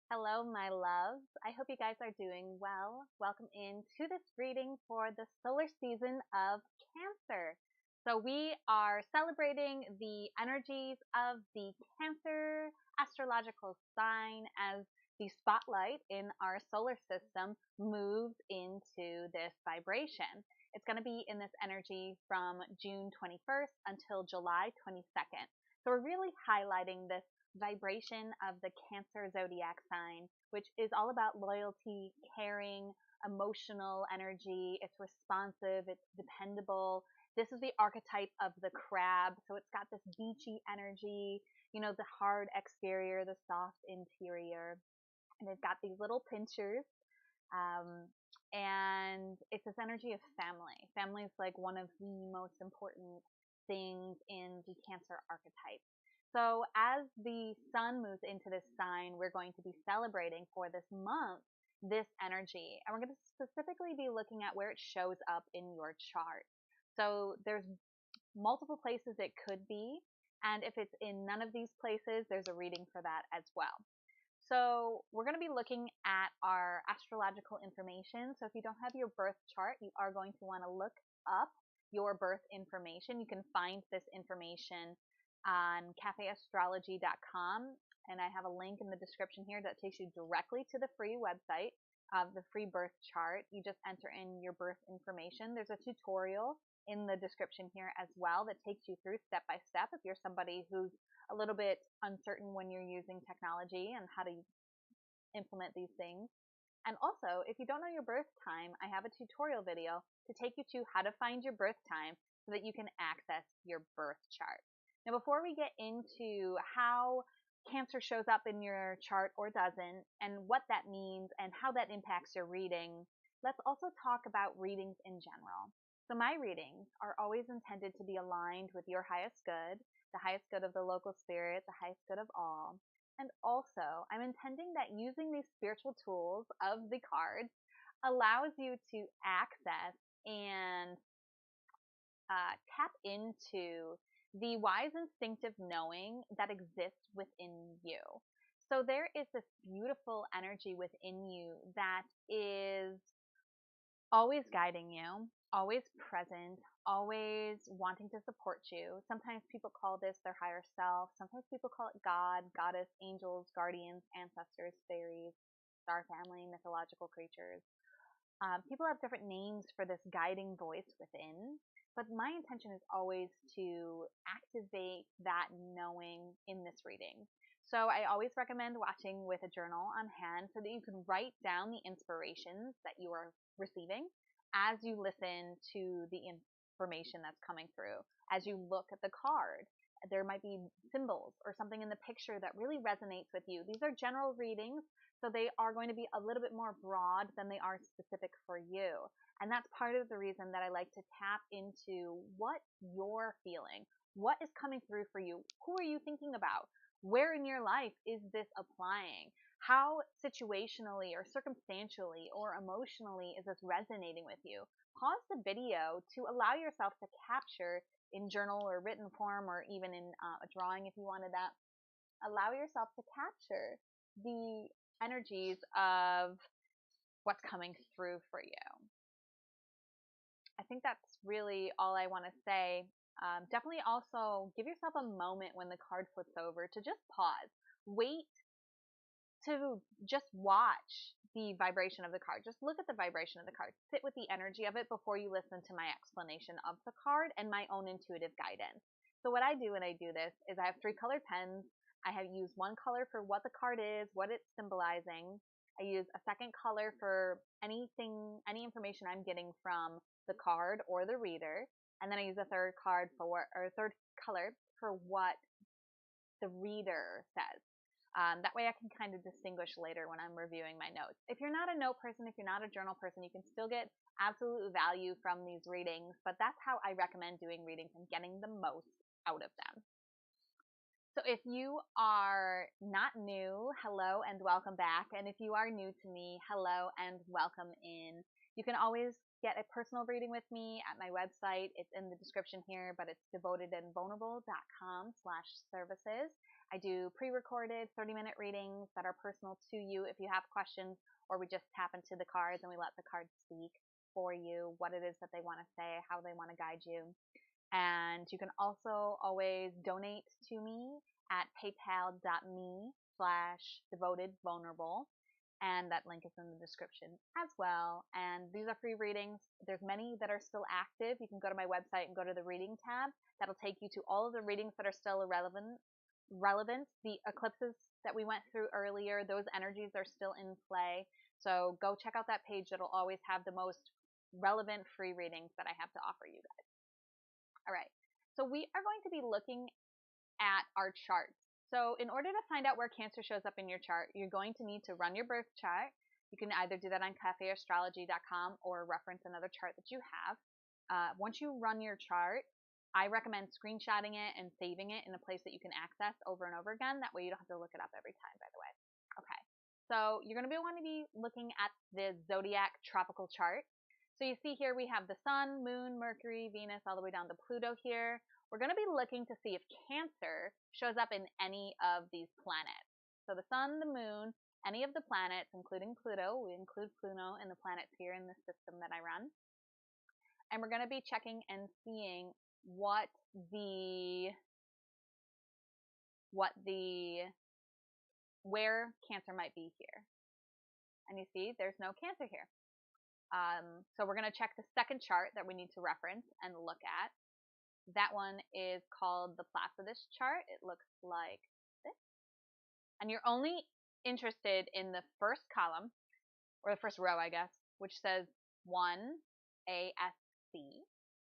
Hello, my loves. I hope you guys are doing well. Welcome into this reading for the solar season of Cancer. So, we are celebrating the energies of the Cancer astrological sign as the spotlight in our solar system moves into this vibration. It's going to be in this energy from June 21st until July 22nd. So, we're really highlighting this vibration of the Cancer zodiac sign, which is all about loyalty, caring, emotional energy. It's responsive, it's dependable. This is the archetype of the crab. So it's got this beachy energy, the hard exterior, the soft interior. And it's got these little pinchers. Um, and it's this energy of family. Family is like one of the most important things in the Cancer archetype. So as the sun moves into this sign, we're going to be celebrating for this month this energy. And we're going to specifically be looking at where it shows up in your chart. So there's multiple places it could be. And if it's in none of these places, there's a reading for that as well. So we're going to be looking at our astrological information. So if you don't have your birth chart, you are going to want to look up your birth information. You can find this information on cafeastrology.com, and I have a link in the description here that takes you directly to the free website of the free birth chart. You just enter in your birth information. There's a tutorial in the description here as well that takes you through step by step if you're somebody who's a little bit uncertain when you're using technology and how to implement these things. And also, if you don't know your birth time, I have a tutorial video to take you to how to find your birth time so that you can access your birth chart. Now, before we get into how Cancer shows up in your chart or doesn't, and what that means and how that impacts your reading, let's also talk about readings in general. So my readings are always intended to be aligned with your highest good, the highest good of the local spirit, the highest good of all. And also, I'm intending that using these spiritual tools of the cards allows you to access and tap into the wise instinctive knowing that exists within you. So there is this beautiful energy within you that is always guiding you, always present, always wanting to support you. Sometimes people call this their higher self. Sometimes people call it God, goddess, angels, guardians, ancestors, fairies, star family, mythological creatures. People have different names for this guiding voice within, but my intention is always to activate that knowing in this reading. So I always recommend watching with a journal on hand so that you can write down the inspirations that you are receiving as you listen to the information that's coming through. As you look at the card, there might be symbols or something in the picture that really resonates with you. These are general readings, so they are going to be a little bit more broad than they are specific for you. And that's part of the reason that I like to tap into what you're feeling, what is coming through for you, who are you thinking about, where in your life is this applying, how situationally or circumstantially or emotionally is this resonating with you. Pause the video to allow yourself to capture in journal or written form, or even in a drawing if you wanted that. Allow yourself to capture the energies of what's coming through for you. I think that's really all I want to say. Definitely also give yourself a moment when the card flips over to just pause. Wait to just watch the vibration of the card. Just look at the vibration of the card. Sit with the energy of it before you listen to my explanation of the card and my own intuitive guidance. So what I do when I do this is I have 3 colored pens. I have used one color for what the card is, what it's symbolizing. I use a second color for any information I'm getting from the card or the reader. And then I use a third card or third color for what the reader says. That way I can kind of distinguish later when I'm reviewing my notes. If you're not a note person, if you're not a journal person, you can still get absolute value from these readings, but that's how I recommend doing readings and getting the most out of them. So if you are not new, hello and welcome back. And if you are new to me, hello and welcome in. You can always get a personal reading with me at my website. It's in the description here, but it's devotedandvulnerable.com/services. I do pre-recorded 30-minute readings that are personal to you if you have questions, or we just tap into the cards and we let the cards speak for you, what it is that they want to say, how they want to guide you. And you can also always donate to me at paypal.me/devotedvulnerable. And that link is in the description as well. And these are free readings. There's many that are still active. You can go to my website and go to the reading tab. That'll take you to all of the readings that are still relevant. The eclipses that we went through earlier, those energies are still in play. So go check out that page. It'll always have the most relevant free readings that I have to offer you guys. All right, so we are going to be looking at our charts. So in order to find out where Cancer shows up in your chart, you're going to need to run your birth chart. You can either do that on cafeastrology.com or reference another chart that you have. Once you run your chart, I recommend screenshotting it and saving it in a place that you can access over and over again. That way you don't have to look it up every time, by the way. Okay, so you're going to want to be looking at the zodiac tropical chart. So you see here we have the Sun, Moon, Mercury, Venus, all the way down to Pluto here. We're going to be looking to see if Cancer shows up in any of these planets. So the Sun, the Moon, any of the planets, including Pluto. We include Pluto in the planets here in the system that I run. And we're going to be checking and seeing where Cancer might be here. And you see there's no Cancer here. So we're going to check the second chart that we need to reference and look at. That one is called the Placidus chart. It looks like this. And you're only interested in the first column, or the first row, I guess, which says 1ASC,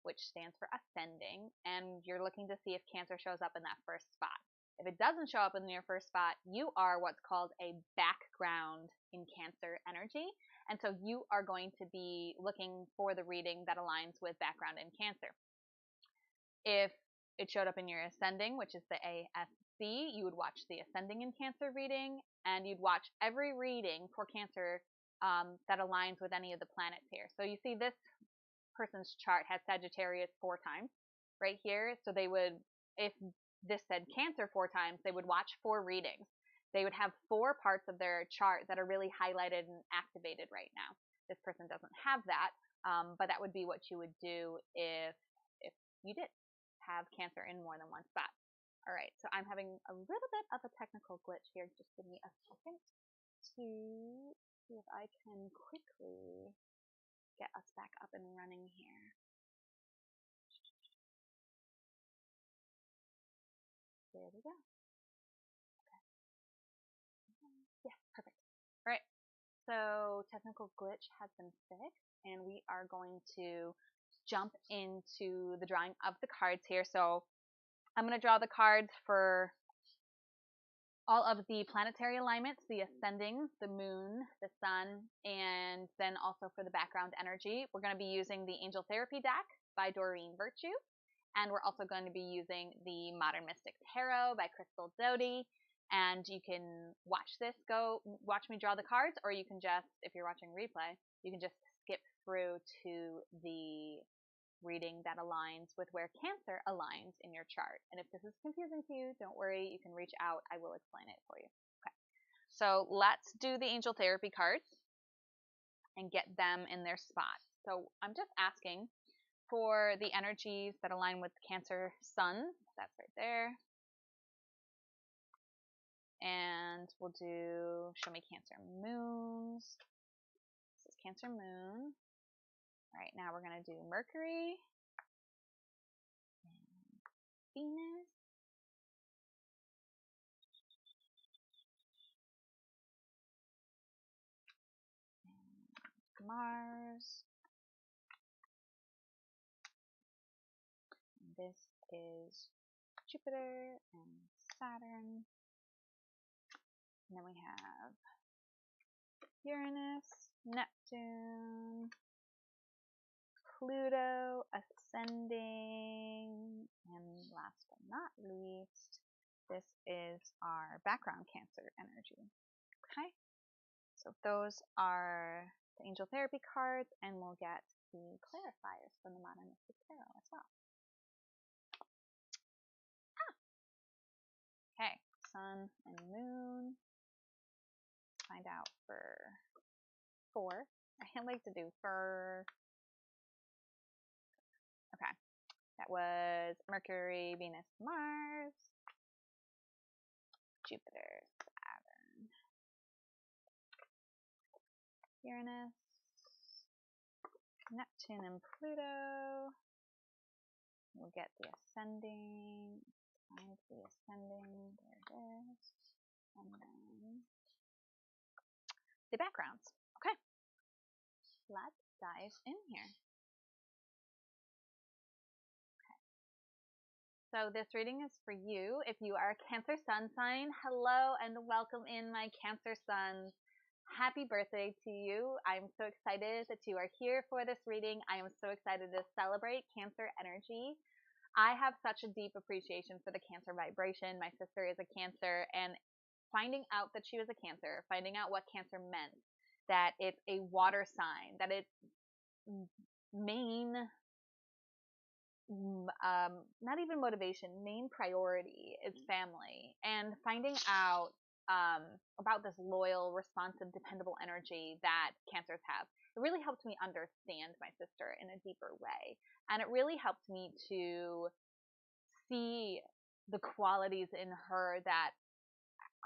which stands for ascending. And you're looking to see if Cancer shows up in that first spot. If it doesn't show up in your first spot, you are what's called a background in Cancer energy. And so you are going to be looking for the reading that aligns with background in Cancer. If it showed up in your ascending, which is the ASC, you would watch the ascending in Cancer reading, and you'd watch every reading for Cancer that aligns with any of the planets here. So you see this person's chart has Sagittarius 4 times right here. So they would, if this said Cancer 4 times, they would watch 4 readings. They would have 4 parts of their chart that are really highlighted and activated right now. This person doesn't have that, but that would be what you would do if you did have Cancer in more than one spot. All right, so I'm having a little bit of a technical glitch here. Just give me a second to see if I can quickly get us back up and running here. There we go. Okay. Yeah, perfect. All right, so technical glitch has been fixed, and we are going to jump into the drawing of the cards here. So I'm going to draw the cards for all of the planetary alignments, the ascending, the moon, the sun, and then also for the background energy. We're going to be using the Angel Therapy deck by Doreen Virtue. And we're also going to be using the Modern Mystic Tarot by Crystal Doty. And you can watch me draw the cards, or you can just, if you're watching replay, you can just skip through to the reading that aligns with where Cancer aligns in your chart. And if this is confusing to you, don't worry, you can reach out. I will explain it for you. Okay, so let's do the Angel Therapy cards and get them in their spots. So I'm just asking for the energies that align with Cancer Sun. That's right there. And we'll do, show me Cancer Moons. This is Cancer Moon. All right, now we're going to do Mercury, and Venus, and Mars. And this is Jupiter and Saturn. And then we have Uranus, Neptune, Pluto ascending, and last but not least, this is our background Cancer energy. Okay, so those are the angel therapy cards, and we'll get the clarifiers from the Modern Mystic Tarot as well. Okay, Sun and Moon. Find out for 4. I like to do for. Okay, that was Mercury, Venus, Mars, Jupiter, Saturn, Uranus, Neptune, and Pluto. We'll get the ascending. Find the ascending. There it is. And then the backgrounds. Okay, let's dive in here. So this reading is for you. If you are a Cancer sun sign, hello and welcome in, my Cancer suns. Happy birthday to you. I'm so excited that you are here for this reading. I am so excited to celebrate Cancer energy. I have such a deep appreciation for the Cancer vibration. My sister is a Cancer, and finding out that she was a Cancer, finding out what Cancer meant, that it's a water sign, that its main not even motivation, main priority is family, and finding out about this loyal, responsive, dependable energy that Cancers have. It really helped me understand my sister in a deeper way, and it really helped me to see the qualities in her that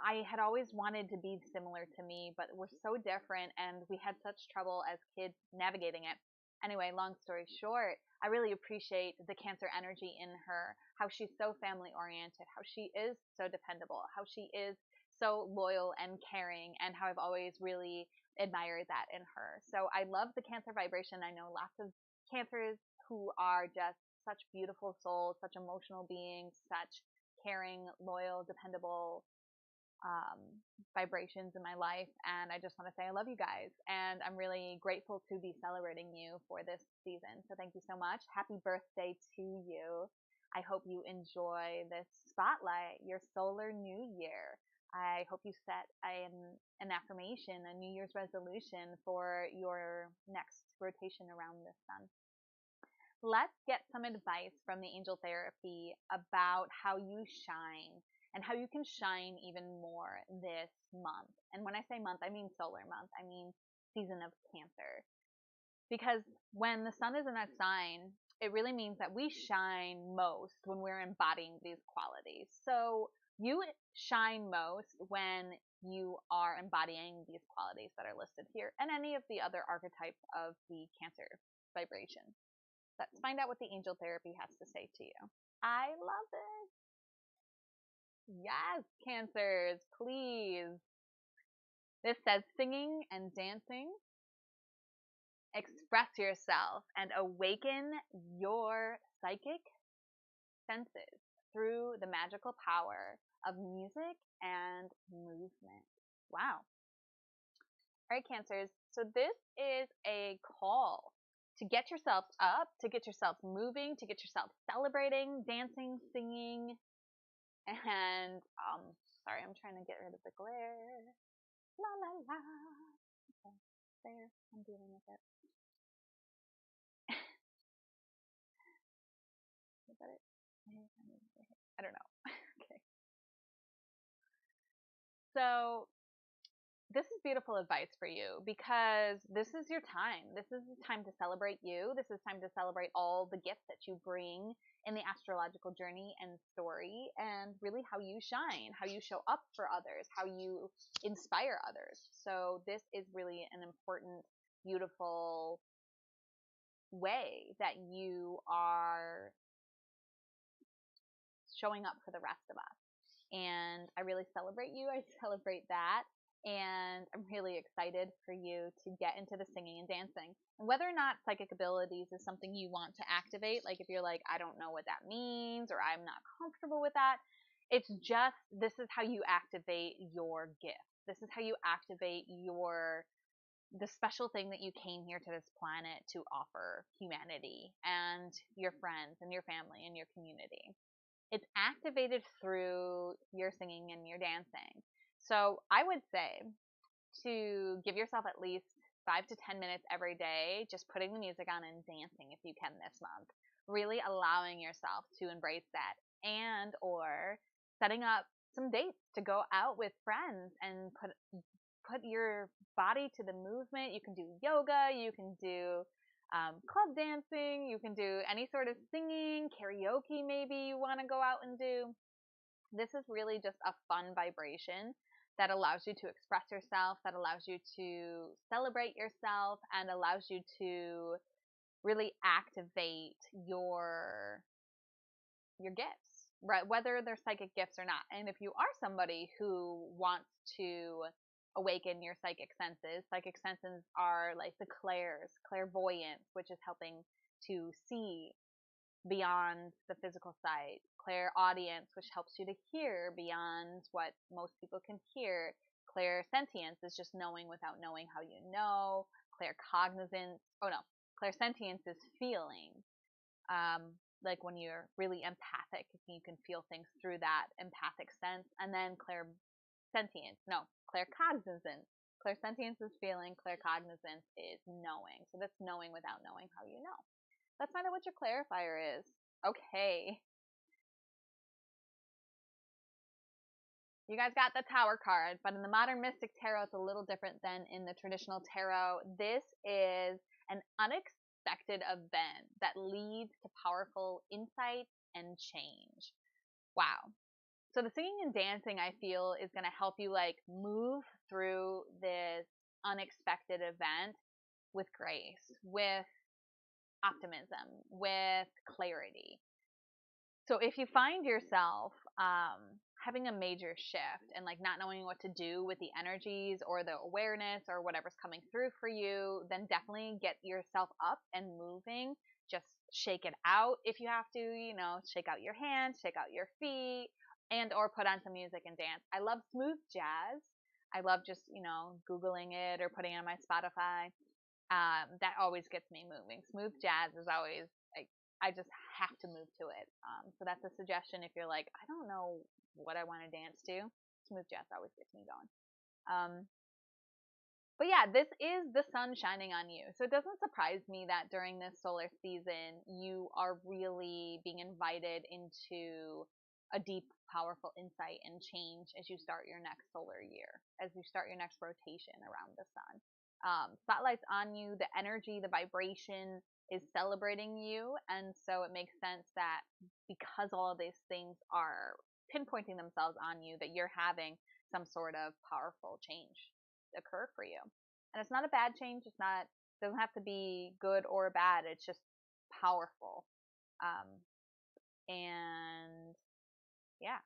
I had always wanted to be similar to me, but we're so different, and we had such trouble as kids navigating it. Anyway, long story short, I really appreciate the Cancer energy in her, how she's so family oriented, how she is so dependable, how she is so loyal and caring, and how I've always really admired that in her. So I love the Cancer vibration. I know lots of Cancers who are just such beautiful souls, such emotional beings, such caring, loyal, dependable vibrations in my life, and I just want to say I love you guys, and I'm really grateful to be celebrating you for this season. So thank you so much. Happy birthday to you. I hope you enjoy this spotlight, your solar new year. I hope you set an affirmation, a New Year's resolution for your next rotation around the sun. Let's get some advice from the angel therapy about how you shine and how you can shine even more this month. And when I say month, I mean solar month. I mean season of Cancer. Because when the sun is in a sign, it really means that we shine most when we're embodying these qualities. So you shine most when you are embodying these qualities that are listed here and any of the other archetypes of the Cancer vibration. Let's find out what the angel therapy has to say to you. I love it. Yes, Cancers, please. This says singing and dancing. Express yourself and awaken your psychic senses through the magical power of music and movement. Wow. All right, Cancers. So this is a call to get yourself up, to get yourself moving, to get yourself celebrating, dancing, singing, and sorry, I'm trying to get rid of the glare. La la la. Okay, there, I'm dealing with it. Is that it? I don't know. Okay. So this is beautiful advice for you because this is your time. This is the time to celebrate you. This is time to celebrate all the gifts that you bring in the astrological journey and story, and really how you shine, how you show up for others, how you inspire others. So this is really an important, beautiful way that you are showing up for the rest of us. And I really celebrate you. I celebrate that. And I'm really excited for you to get into the singing and dancing. And whether or not psychic abilities is something you want to activate, like if you're like, I don't know what that means, or I'm not comfortable with that, it's just, this is how you activate your gift. This is how you activate the special thing that you came here to this planet to offer humanity and your friends and your family and your community. it's activated through your singing and your dancing. So I would say to give yourself at least 5 to 10 minutes every day, just putting the music on and dancing if you can this month. Really allowing yourself to embrace that, and or setting up some dates to go out with friends and put your body to the movement. You can do yoga, you can do club dancing, you can do any sort of singing, karaoke maybe you want to go out and do. This is really just a fun vibration that allows you to express yourself, that allows you to celebrate yourself, and allows you to really activate your gifts, right? Whether they're psychic gifts or not. And if you are somebody who wants to awaken your psychic senses are like the clairvoyance, which is helping to see beyond the physical sight, clairaudience, which helps you to hear beyond what most people can hear. Clairsentience is just knowing without knowing how you know. Claircognizance, oh no, clairsentience is feeling. Like when you're really empathic, you can feel things through that empathic sense. And then clairsentience, no, claircognizance. Clairsentience is feeling, claircognizance is knowing. So that's knowing without knowing how you know. Let's find out what your clarifier is. Okay. You guys got the Tower card, but in the modern Mystic Tarot, it's a little different than in the traditional tarot. This is an unexpected event that leads to powerful insight and change. Wow. So the singing and dancing, I feel, is going to help you like move through this unexpected event with grace, with optimism, with clarity. So if you find yourself having a major shift and like not knowing what to do with the energies or the awareness or whatever's coming through for you, then definitely get yourself up and moving. Just shake it out if you have to, shake out your hands, shake out your feet, and or put on some music and dance. I love smooth jazz. I love just, Googling it or putting it on my Spotify. That always gets me moving. Smooth jazz is always like, I just have to move to it. So that's a suggestion if you're like, I don't know what I want to dance to. Smooth jazz always gets me going. But yeah, this is the sun shining on you. So it doesn't surprise me that during this solar season, you are really being invited into a deep, powerful insight and change as you start your next solar year, as you start your next rotation around the sun. Spotlight's on you, the energy, the vibration is celebrating you. And so it makes sense that because all of these things are pinpointing themselves on you, that you're having some sort of powerful change occur for you. And it's not a bad change. Doesn't have to be good or bad. It's just powerful. And yeah,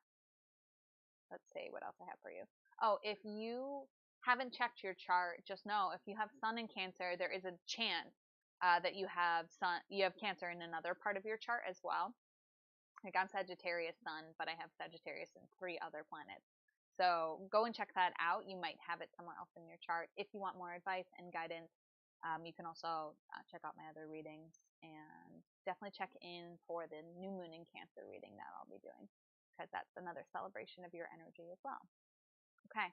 let's see what else I have for you. Oh, if you haven't checked your chart, just know if you have Sun in Cancer, there is a chance that you have Cancer in another part of your chart as well. Like I'm Sagittarius Sun, but I have Sagittarius in 3 other planets. So go and check that out. You might have it somewhere else in your chart. If you want more advice and guidance, you can also check out my other readings, and definitely check in for the new moon in Cancer reading that I'll be doing, because that's another celebration of your energy as well. Okay.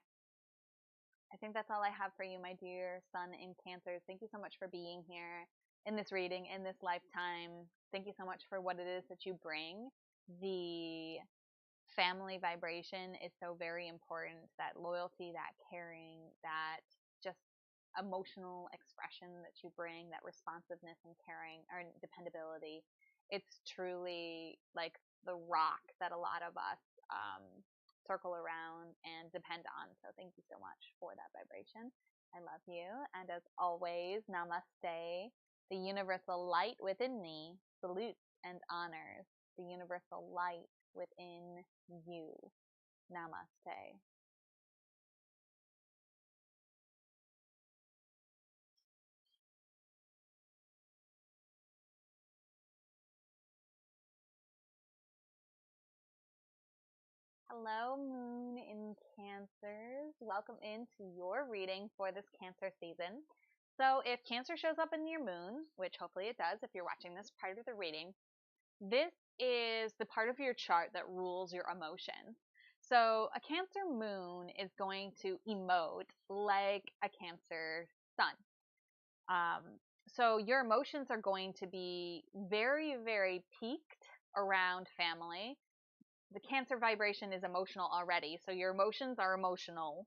I think that's all I have for you, my dear Sun in Cancer. Thank you so much for being here in this reading, in this lifetime. Thank you so much for what it is that you bring. The family vibration is so very important. That loyalty, that caring, that just emotional expression that you bring, that responsiveness and caring or dependability. It's truly like the rock that a lot of us circle around and depend on. So thank you so much for that vibration. I love you. And as always, namaste. The universal light within me salutes and honors the universal light within you. Namaste. Hello, Moon in Cancers. Welcome into your reading for this Cancer season. So if Cancer shows up in your moon, which hopefully it does if you're watching this part of the reading, this is the part of your chart that rules your emotions. So a Cancer moon is going to emote like a Cancer sun. Um, so your emotions are going to be very, very peaked around family. The Cancer vibration is emotional already, so your emotions are emotional.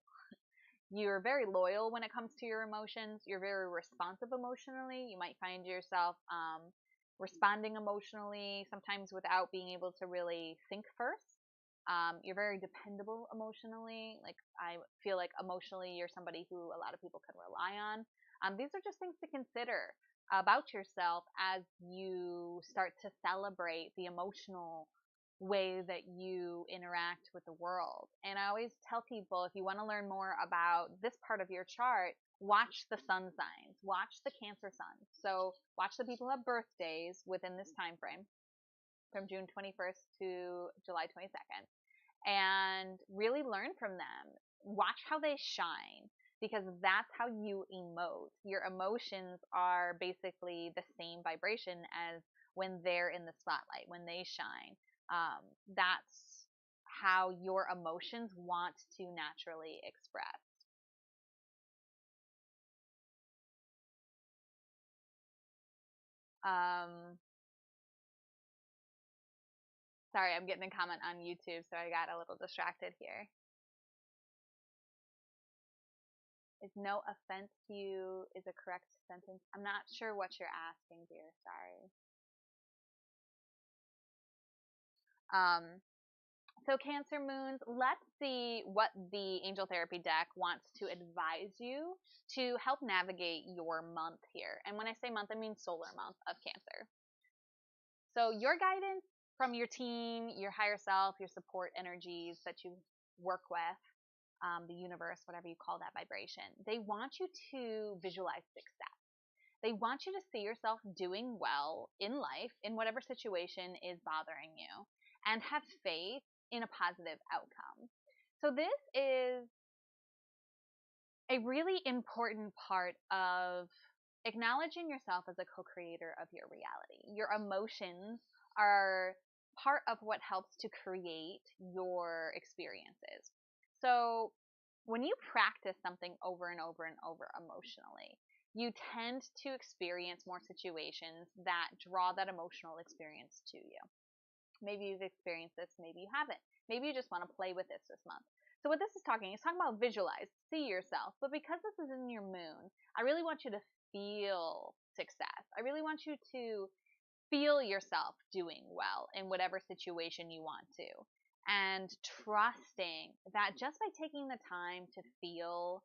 You're very loyal when it comes to your emotions. You're very responsive emotionally. You might find yourself responding emotionally, sometimes without being able to really think first. You're very dependable emotionally. Like, I feel like emotionally you're somebody who a lot of people can rely on. These are just things to consider about yourself as you start to celebrate the emotional way that you interact with the world. And I always tell people, if you want to learn more about this part of your chart, watch the sun signs, watch the Cancer sun. So watch the people who have birthdays within this time frame from June 21st to July 22nd, and really learn from them. Watch how they shine, because that's how you emote. Your emotions are basically the same vibration as when they're in the spotlight, when they shine. That's how your emotions want to naturally express. Sorry, I'm getting a comment on YouTube, so I got a little distracted here. Is no offense to you is a correct sentence? I'm not sure what you're asking, dear. Sorry. Um, so Cancer moons, let's see what the Angel Therapy deck wants to advise you to help navigate your month here. And when I say month, I mean solar month of Cancer. So your guidance from your team, your higher self, your support energies that you work with, the universe, whatever you call that vibration, they want you to visualize success. They want you to see yourself doing well in life, in whatever situation is bothering you, and have faith in a positive outcome. So this is a really important part of acknowledging yourself as a co-creator of your reality. Your emotions are part of what helps to create your experiences. So when you practice something over and over and over emotionally, you tend to experience more situations that draw that emotional experience to you. Maybe you've experienced this, maybe you haven't. Maybe you just want to play with this month. So what this is talking about visualize, see yourself. But because this is in your moon, I really want you to feel success. I really want you to feel yourself doing well in whatever situation you want to. And trusting that just by taking the time to feel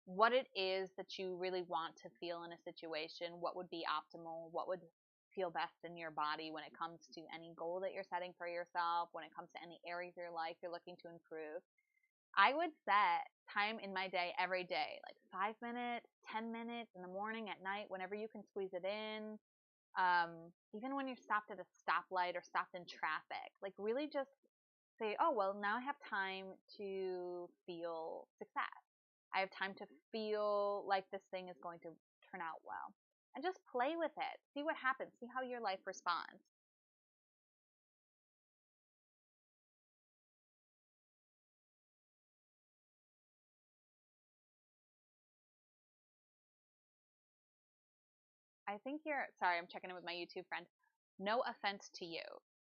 what it is that you really want to feel in a situation, what would be optimal, what would feel best in your body when it comes to any goal that you're setting for yourself, when it comes to any areas of your life you're looking to improve. I would set time in my day every day, like 5 minutes, 10 minutes in the morning, at night, whenever you can squeeze it in. Even when you're stopped at a stoplight or stopped in traffic, like really just say, oh, well, now I have time to feel success. I have time to feel like this thing is going to turn out well. And just play with it. See what happens. See how your life responds. I think you're, sorry, I'm checking in with my YouTube friend. No offense to you.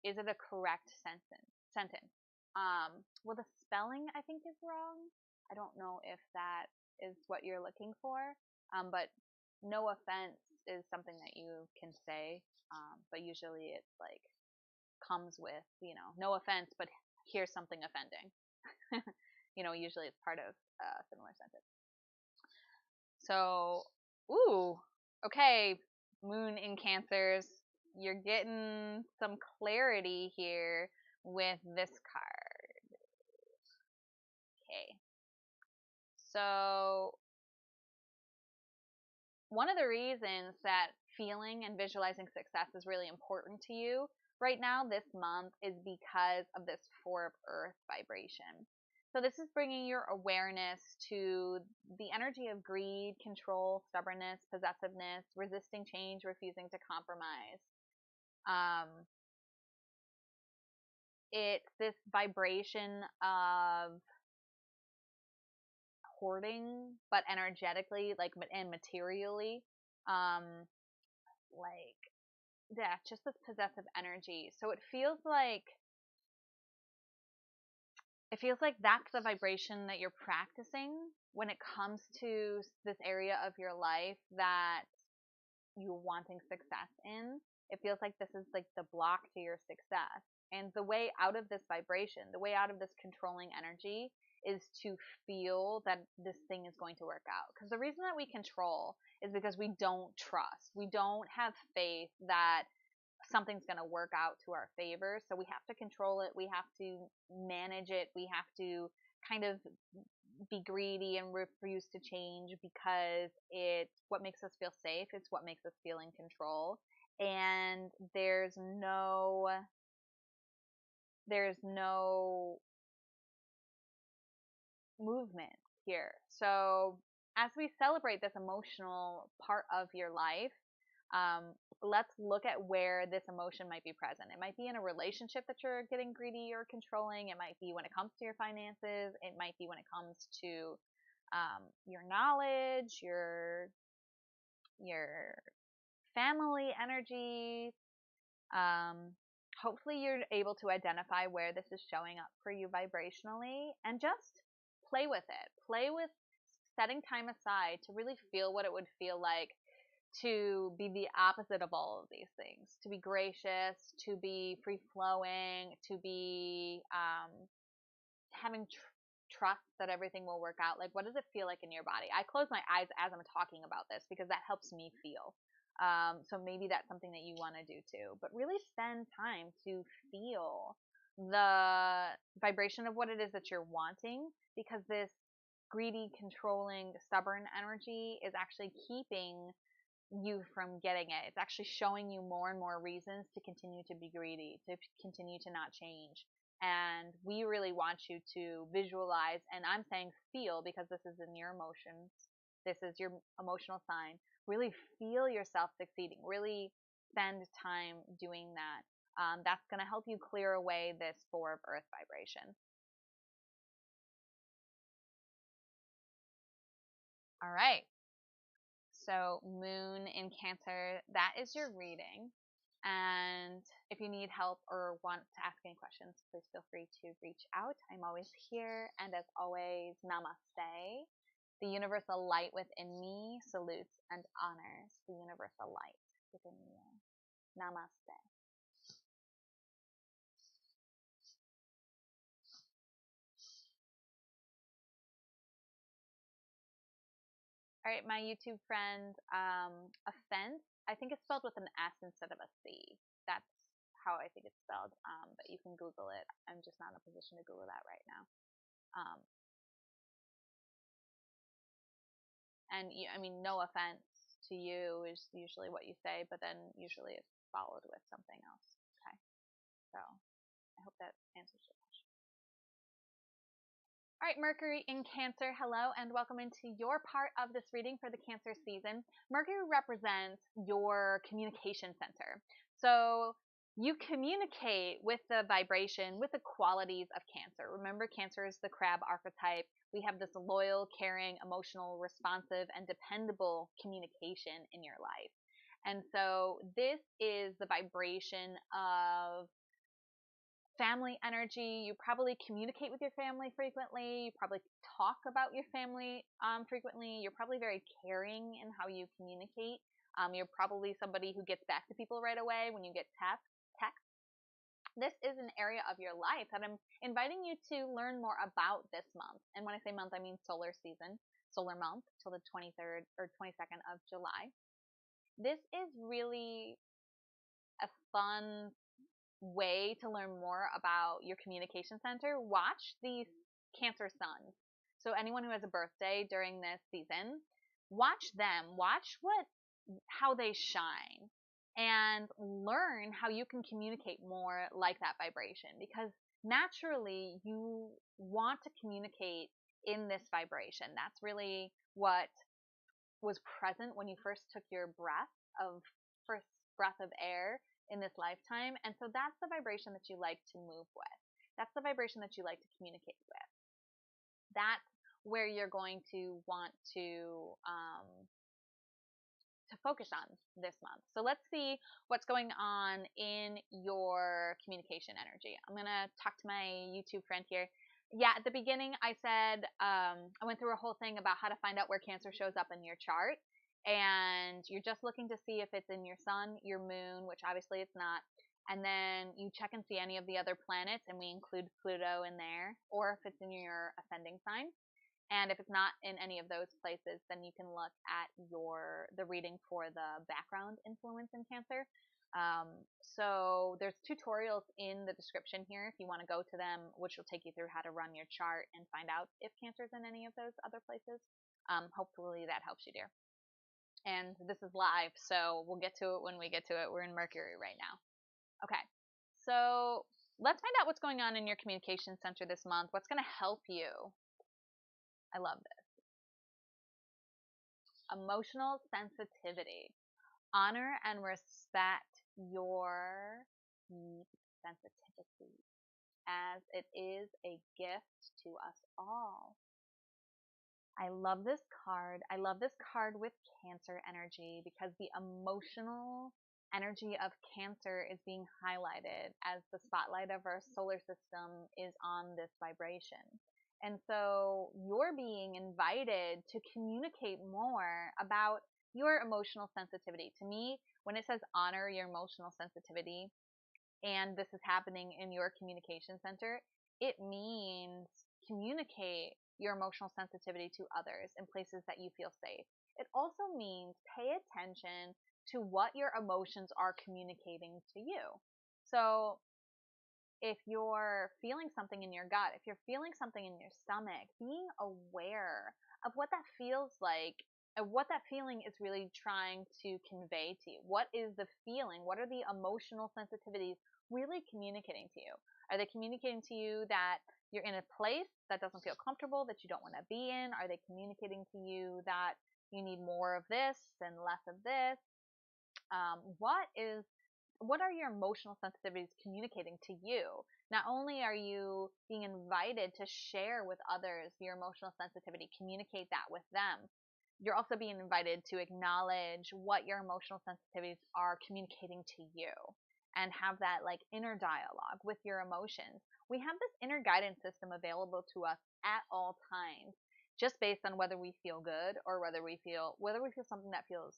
Is it a correct sentence? Well, the spelling I think is wrong. I don't know if that is what you're looking for. But no offense is something that you can say. But usually it's like comes with, no offense, but here's something offending. Usually it's part of a similar sentence. So, ooh, okay, moon in Cancers, you're getting some clarity here with this card. Okay. So, one of the reasons that feeling and visualizing success is really important to you right now this month is because of this Four of Earth vibration. So this is bringing your awareness to the energy of greed, control, stubbornness, possessiveness, resisting change, refusing to compromise. Um, it's this vibration of hoarding, but energetically, like, and materially, um, like, yeah, just this possessive energy. So it feels like that's the vibration that you're practicing when it comes to this area of your life that you're wanting success in. It feels like this is like the block to your success. And the way out of this vibration, the way out of this controlling energy is to feel that this thing is going to work out. Because the reason that we control is because we don't trust. We don't have faith that something's going to work out to our favor. So we have to control it. We have to manage it. We have to kind of be greedy and refuse to change because it's what makes us feel safe. It's what makes us feel in control. And there's no movement here. So as we celebrate this emotional part of your life, let's look at where this emotion might be present. It might be in a relationship that you're getting greedy or controlling. It might be when it comes to your finances. It might be when it comes to your knowledge, your family energy. Hopefully, you're able to identify where this is showing up for you vibrationally, and just play with it. Play with setting time aside to really feel what it would feel like to be the opposite of all of these things, to be gracious, to be free flowing, to be having trust that everything will work out. Like, what does it feel like in your body? I close my eyes as I'm talking about this because that helps me feel. So maybe that's something that you want to do too. But really spend time to feel the vibration of what it is that you're wanting, because this greedy, controlling, stubborn energy is actually keeping you from getting it. It's actually showing you more and more reasons to continue to be greedy, to continue to not change. And we really want you to visualize, and I'm saying feel because this is in your emotions. This is your emotional sign. Really feel yourself succeeding. Really spend time doing that. That's going to help you clear away this Four of Earth vibration. All right. So Moon in Cancer, that is your reading. And if you need help or want to ask any questions, please feel free to reach out. I'm always here. And as always, namaste. The universal light within me salutes and honors the universal light within you. Namaste. All right, my YouTube friend, offense, I think it's spelled with an S instead of a C. That's how I think it's spelled, but you can Google it. I'm just not in a position to Google that right now. Um, and I mean, no offense to you is usually what you say, but then usually it's followed with something else. Okay, so I hope that answers your question. All right, Mercury in Cancer, hello, and welcome into your part of this reading for the Cancer season. Mercury represents your communication center. So you communicate with the vibration, with the qualities of Cancer. Remember, Cancer is the crab archetype. We have this loyal, caring, emotional, responsive, and dependable communication in your life. And so this is the vibration of family energy. You probably communicate with your family frequently. You probably talk about your family frequently. You're probably very caring in how you communicate. You're probably somebody who gets back to people right away when you get text. This is an area of your life that I'm inviting you to learn more about this month. And when I say month, I mean solar season, solar month till the 23rd or 22nd of July. This is really a fun way to learn more about your communication center. Watch these Cancer suns. So anyone who has a birthday during this season, watch them. Watch how they shine, and learn how you can communicate more like that vibration, because naturally you want to communicate in this vibration. That's really what was present when you first took your first breath of air in this lifetime. And so that's the vibration that you like to move with. That's the vibration that you like to communicate with. That's where you're going to want to focus on this month. So let's see what's going on in your communication energy. I'm going to talk to my YouTube friend here. Yeah, at the beginning I said, I went through a whole thing about how to find out where Cancer shows up in your chart. And you're just looking to see if it's in your sun, your moon, which obviously it's not. And then you check and see any of the other planets, and we include Pluto in there, or if it's in your ascending sign. And if it's not in any of those places, then you can look at the reading for the background influence in Cancer. So there's tutorials in the description here if you want to go to them, which will take you through how to run your chart and find out if Cancer's in any of those other places. Hopefully that helps you, dear. And this is live, so we'll get to it when we get to it. We're in Mercury right now. Okay, so let's find out what's going on in your communication center this month. What's going to help you? I love this. Emotional sensitivity. Honor and respect your deep sensitivity, as it is a gift to us all. I love this card. I love this card with Cancer energy because the emotional energy of Cancer is being highlighted as the spotlight of our solar system is on this vibration. And so you're being invited to communicate more about your emotional sensitivity. To me, when it says honor your emotional sensitivity, and this is happening in your communication center, it means communicate your emotional sensitivity to others in places that you feel safe. It also means pay attention to what your emotions are communicating to you. So if you're feeling something in your gut, if you're feeling something in your stomach, being aware of what that feels like and what that feeling is really trying to convey to you. What is the feeling? What are the emotional sensitivities really communicating to you? Are they communicating to you that you're in a place that doesn't feel comfortable, that you don't want to be in? Are they communicating to you that you need more of this and less of this? What are your emotional sensitivities communicating to you? Not only are you being invited to share with others your emotional sensitivity, communicate that with them, you're also being invited to acknowledge what your emotional sensitivities are communicating to you and have that like inner dialogue with your emotions. We have this inner guidance system available to us at all times, just based on whether we feel good or whether we feel something that feels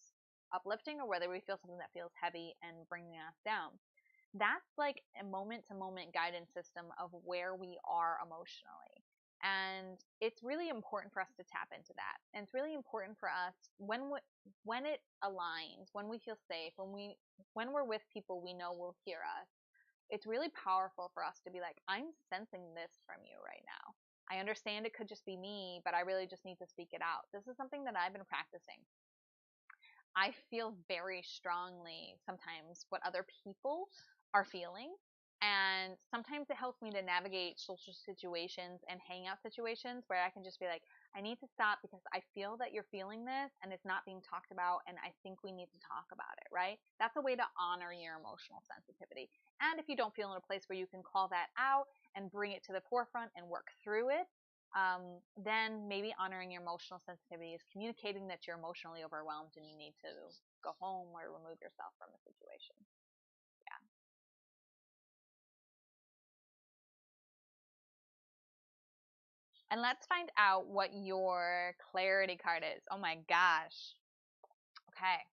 uplifting or whether we feel something that feels heavy and bringing us down. That's like a moment to moment guidance system of where we are emotionally. And it's really important for us to tap into that. And it's really important for us when it aligns, when we feel safe, when we're with people we know will hear us. It's really powerful for us to be like, I'm sensing this from you right now. I understand it could just be me, but I really just need to speak it out. This is something that I've been practicing. I feel very strongly sometimes what other people are feeling. And sometimes it helps me to navigate social situations and hangout situations where I can just be like, I need to stop because I feel that you're feeling this and it's not being talked about. And I think we need to talk about it, right? That's a way to honor your emotional sensitivity. And if you don't feel in a place where you can call that out and bring it to the forefront and work through it, then maybe honoring your emotional sensitivity is communicating that you're emotionally overwhelmed and you need to go home or remove yourself from the situation. Yeah. And let's find out what your clarity card is. Oh my gosh. Okay.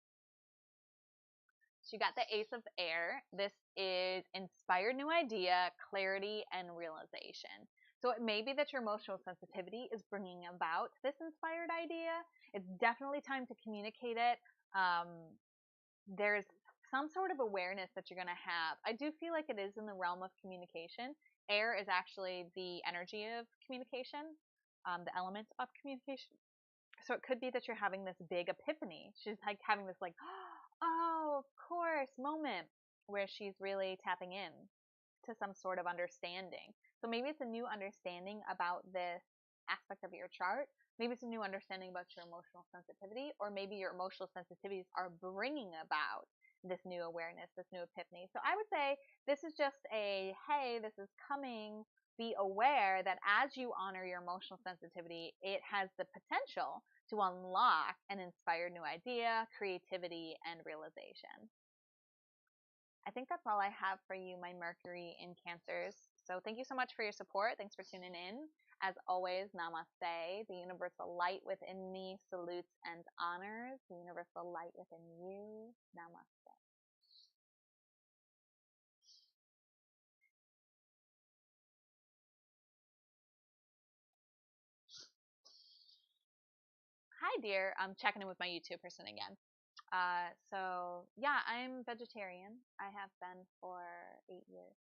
So you got the Ace of Air. This is inspired new idea, clarity, and realization. So it may be that your emotional sensitivity is bringing about this inspired idea. It's definitely time to communicate it. There's some sort of awareness that you're going to have. I do feel like it is in the realm of communication. Air is actually the energy of communication, the element of communication. So it could be that you're having this big epiphany. She's like having this like, oh, of course moment where she's really tapping in to some sort of understanding. So maybe it's a new understanding about this aspect of your chart. Maybe it's a new understanding about your emotional sensitivity, or maybe your emotional sensitivities are bringing about this new awareness, this new epiphany. So I would say this is just a, hey, this is coming. Be aware that as you honor your emotional sensitivity, it has the potential to unlock and inspire new idea, creativity, and realization. I think that's all I have for you, my Mercury in Cancers. So thank you so much for your support. Thanks for tuning in. As always, namaste. The universal light within me salutes and honors the universal light within you. Namaste. Hi, dear. I'm checking in with my YouTube person again. So yeah, I'm vegetarian. I have been for 8 years.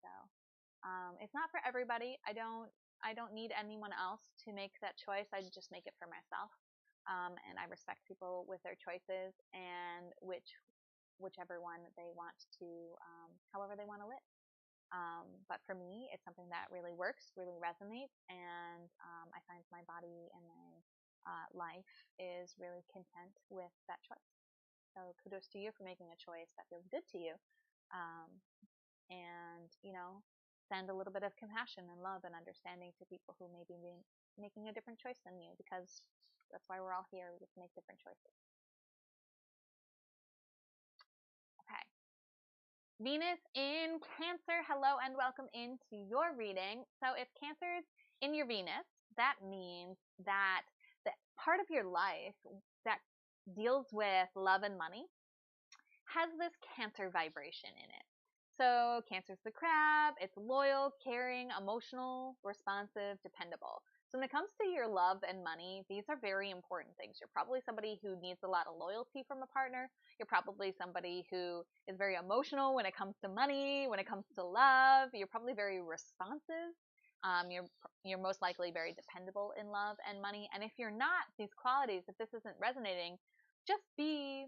So it's not for everybody. I don't need anyone else to make that choice. I just make it for myself. And I respect people with their choices and whichever one they want to, however they want to live. But for me, it's something that really works, really resonates, and I find my body and my life is really content with that choice. So kudos to you for making a choice that feels good to you. Um, and, send a little bit of compassion and love and understanding to people who may be making a different choice than you, because that's why we're all here. We get to make different choices. Okay. Venus in Cancer, hello and welcome into your reading. So if Cancer's in your Venus, that means that the part of your life that deals with love and money has this Cancer vibration in it. So Cancer's the crab. It's loyal, caring, emotional, responsive, dependable. So when it comes to your love and money, these are very important things. You're probably somebody who needs a lot of loyalty from a partner. You're probably somebody who is very emotional when it comes to money, when it comes to love. You're probably very responsive. You're most likely very dependable in love and money. And if you're not these qualities, if this isn't resonating, just be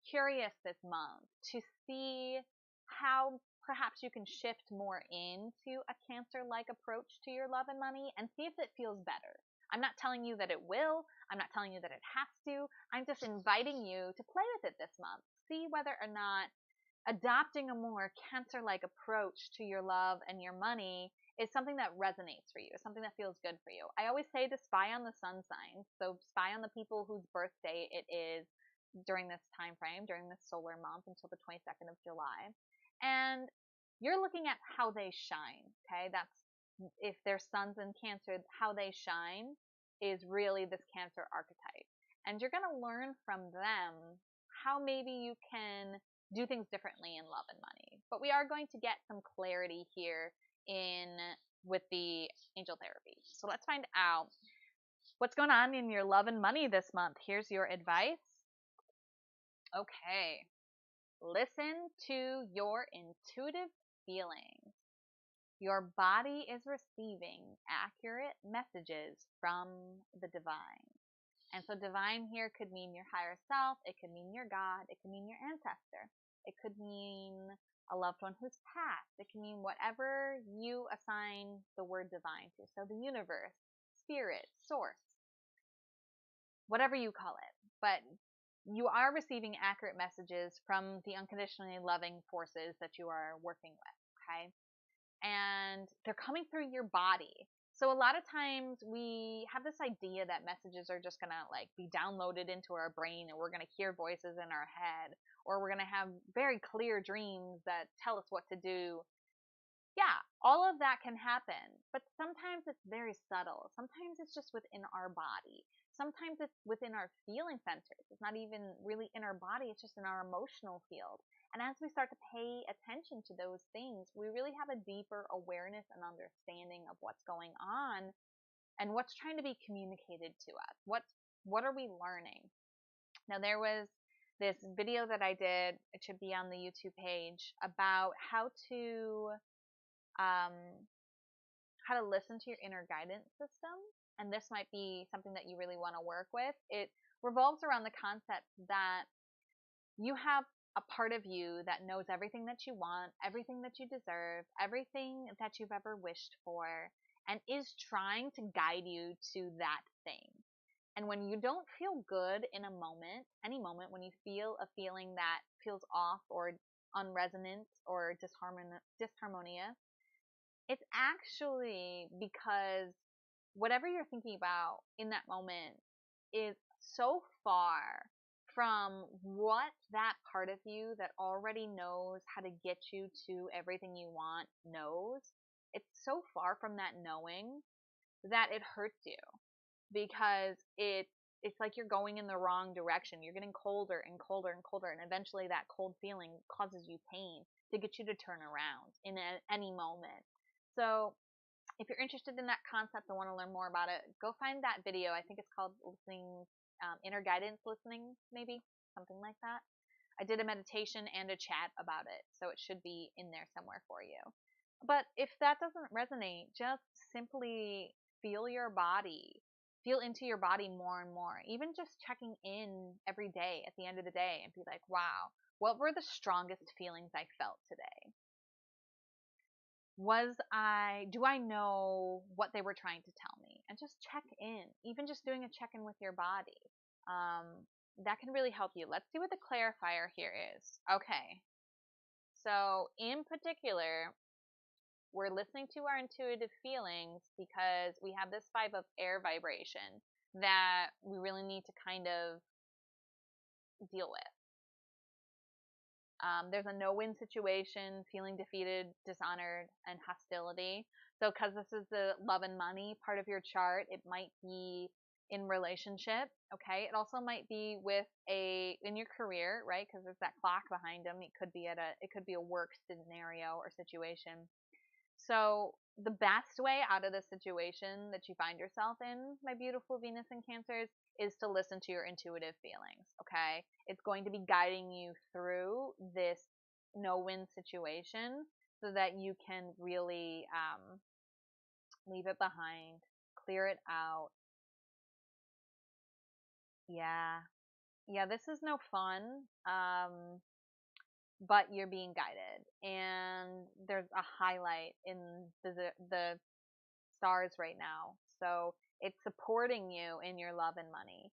curious this month to see how perhaps you can shift more into a Cancer-like approach to your love and money and see if it feels better. I'm not telling you that it will. I'm not telling you that it has to. I'm just inviting you to play with it this month. See whether or not adopting a more Cancer-like approach to your love and your money is something that resonates for you, something that feels good for you. I always say to spy on the sun signs. So spy on the people whose birthday it is during this time frame, during this solar month until the 22nd of July. And you're looking at how they shine, okay? That's if their sun's in Cancer, how they shine is really this Cancer archetype. And you're going to learn from them how maybe you can do things differently in love and money. But we are going to get some clarity here with the angel therapy. So let's find out what's going on in your love and money this month. Here's your advice. Okay. Listen to your intuitive feelings. Your body is receiving accurate messages from the divine. And so divine here could mean your higher self. It could mean your God. It could mean your ancestor. It could mean a loved one who's passed. It can mean whatever you assign the word divine to. So the universe, spirit, source, whatever you call it. But you are receiving accurate messages from the unconditionally loving forces that you are working with, okay? And they're coming through your body. So a lot of times we have this idea that messages are just going to like be downloaded into our brain and we're going to hear voices in our head, or we're going to have very clear dreams that tell us what to do. Yeah, all of that can happen, but sometimes it's very subtle. Sometimes it's just within our body. Sometimes it's within our feeling centers. It's not even really in our body. It's just in our emotional field. And as we start to pay attention to those things, we really have a deeper awareness and understanding of what's going on and what's trying to be communicated to us. What are we learning? Now, there was this video that I did, it should be on the YouTube page, about um, how to listen to your inner guidance system. And this might be something that you really want to work with. It revolves around the concept that you have a part of you that knows everything that you want, everything that you deserve, everything that you've ever wished for, and is trying to guide you to that thing. And when you don't feel good in a moment, any moment, when you feel a feeling that feels off or unresonant or disharmonious, it's actually because whatever you're thinking about in that moment is so far from what that part of you that already knows how to get you to everything you want knows. It's so far from that knowing that it hurts you, because it's like you're going in the wrong direction. You're getting colder and colder and colder, and eventually that cold feeling causes you pain to get you to turn around in any moment. So if you're interested in that concept and want to learn more about it, go find that video. I think it's called listening, inner guidance listening, maybe something like that. I did a meditation and a chat about it, so it should be in there somewhere for you. But if that doesn't resonate, just simply feel your body. Feel into your body more and more. Even just checking in every day at the end of the day and be like, wow, what were the strongest feelings I felt today? Do I know what they were trying to tell me? And just check in. Even just doing a check in with your body. That can really help you. Let's see what the clarifier here is. Okay. So in particular, we're listening to our intuitive feelings because we have this vibe of air vibration that we really need to kind of deal with. There's a no-win situation, feeling defeated, dishonored, and hostility. So because this is the love and money part of your chart, it might be in relationship, okay? It also might be in your career, right? Because there's that clock behind them. It could be a work scenario or situation. So the best way out of the situation that you find yourself in, my beautiful Venus and Cancers, is to listen to your intuitive feelings, okay? It's going to be guiding you through this no-win situation so that you can really leave it behind, clear it out. Yeah, this is no fun. But you're being guided, and there's a highlight in the stars right now, so it's supporting you in your love and money.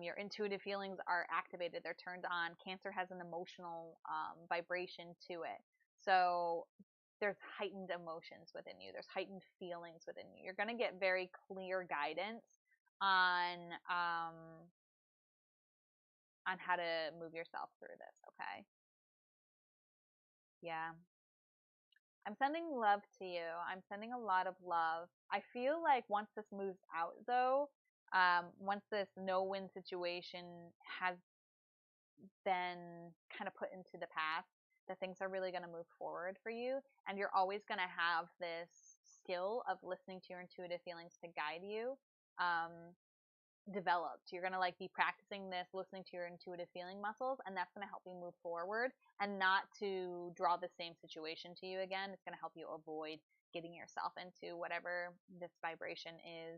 Your intuitive feelings are activated, they're turned on. Cancer has an emotional vibration to it, so there's heightened emotions within you, there's heightened feelings within you. You're going to get very clear guidance on how to move yourself through this, okay? Yeah. I'm sending love to you. I'm sending a lot of love. I feel like once this moves out, though, once this no-win situation has been kind of put into the past, that things are really going to move forward for you. And you're always going to have this skill of listening to your intuitive feelings to guide you. Developed. You're going to like be practicing this, listening to your intuitive feeling muscles, and that's going to help you move forward and not to draw the same situation to you again. It's going to help you avoid getting yourself into whatever this vibration is.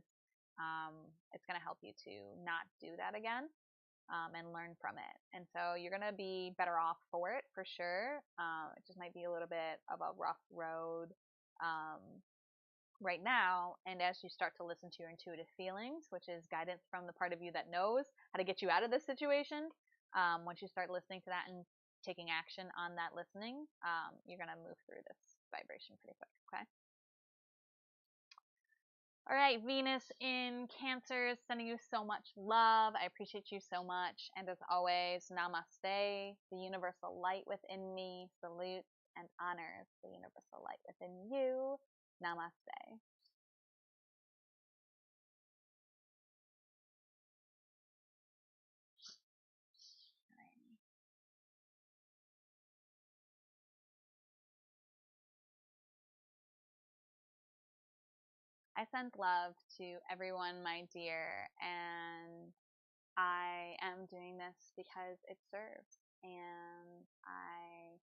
It's going to help you to not do that again, and learn from it. And so you're going to be better off for it for sure. It just might be a little bit of a rough road right now. And as you start to listen to your intuitive feelings, which is guidance from the part of you that knows how to get you out of this situation, once you start listening to that and taking action on that listening, you're going to move through this vibration pretty quick. Okay. All right, Venus in Cancer, sending you so much love. I appreciate you so much. And as always, namaste. The universal light within me salutes and honors the universal light within you. Namaste. I send love to everyone, my dear, and I am doing this because it serves. And I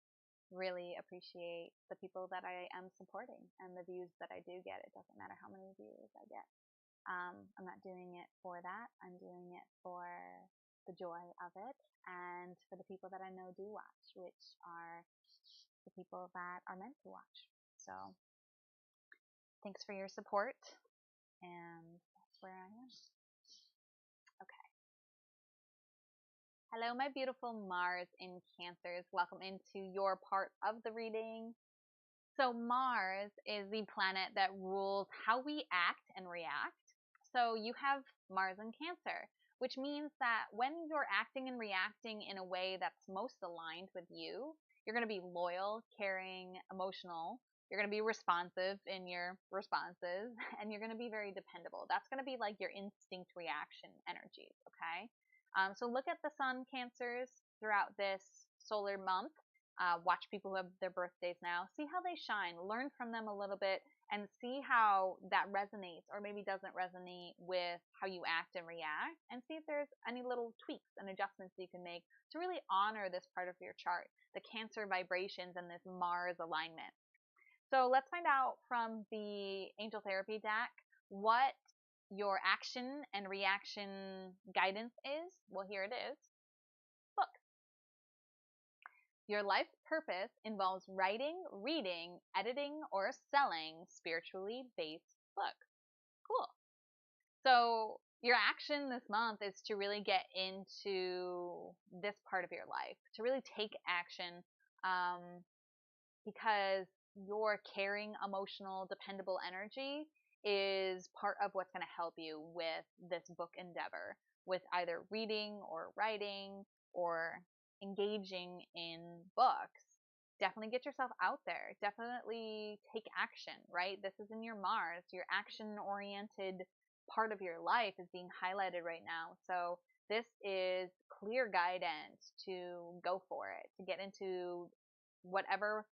really appreciate the people that I am supporting and the views that I do get. It doesn't matter how many views I get. I'm not doing it for that. I'm doing it for the joy of it and for the people that I know do watch, which are the people that are meant to watch. So thanks for your support, and that's where I am. Hello, my beautiful Mars in Cancers. Welcome into your part of the reading. So, Mars is the planet that rules how we act and react. So, you have Mars in Cancer, which means that when you're acting and reacting in a way that's most aligned with you, you're going to be loyal, caring, emotional. You're going to be responsive in your responses, and you're going to be very dependable. That's going to be like your instinct reaction energies, okay? So look at the sun cancers throughout this solar month. Watch people who have their birthdays now. See how they shine. Learn from them a little bit and see how that resonates or maybe doesn't resonate with how you act and react, and see if there's any little tweaks and adjustments you can make to really honor this part of your chart, the Cancer vibrations and this Mars alignment. So let's find out from the Angel Therapy deck what your action and reaction guidance is. Well, here it is. Book. Your life purpose involves writing, reading, editing, or selling spiritually based books. Cool. So your action this month is to really get into this part of your life, to really take action, because your caring, emotional, dependable energy is part of what's going to help you with this book endeavor, with either reading or writing or engaging in books. Definitely get yourself out there. Definitely take action, right? This is in your Mars. Your action oriented part of your life is being highlighted right now. So this is clear guidance to go for it, to get into whatever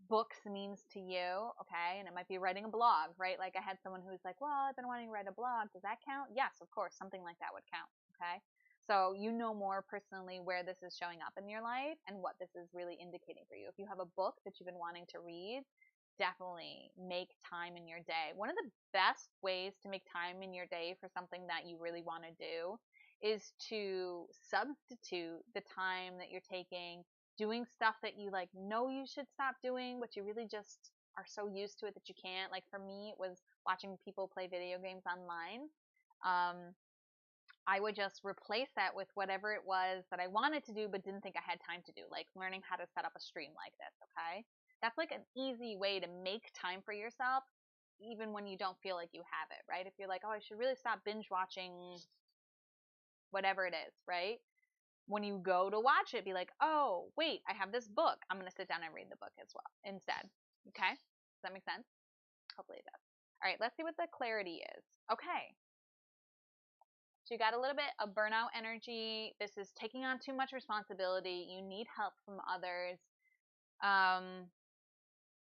books means to you, okay? And it might be writing a blog, right? Like I had someone who's like, well, I've been wanting to write a blog. Does that count? Yes, of course. Something like that would count, okay? So you know more personally where this is showing up in your life and what this is really indicating for you. If you have a book that you've been wanting to read, definitely make time in your day. One of the best ways to make time in your day for something that you really want to do is to substitute the time that you're taking doing stuff that you like know you should stop doing, but you really just are so used to it that you can't. Like for me, it was watching people play video games online. I would just replace that with whatever it was that I wanted to do but didn't think I had time to do, like learning how to set up a stream like this, okay? That's like an easy way to make time for yourself even when you don't feel like you have it, right? If you're like, oh, I should really stop binge watching whatever it is, right? When you go to watch it, be like, oh, wait, I have this book. I'm going to sit down and read the book as well instead. Okay? Does that make sense? Hopefully it does. All right, let's see what the clarity is. Okay. So you got a little bit of burnout energy. This is taking on too much responsibility. You need help from others.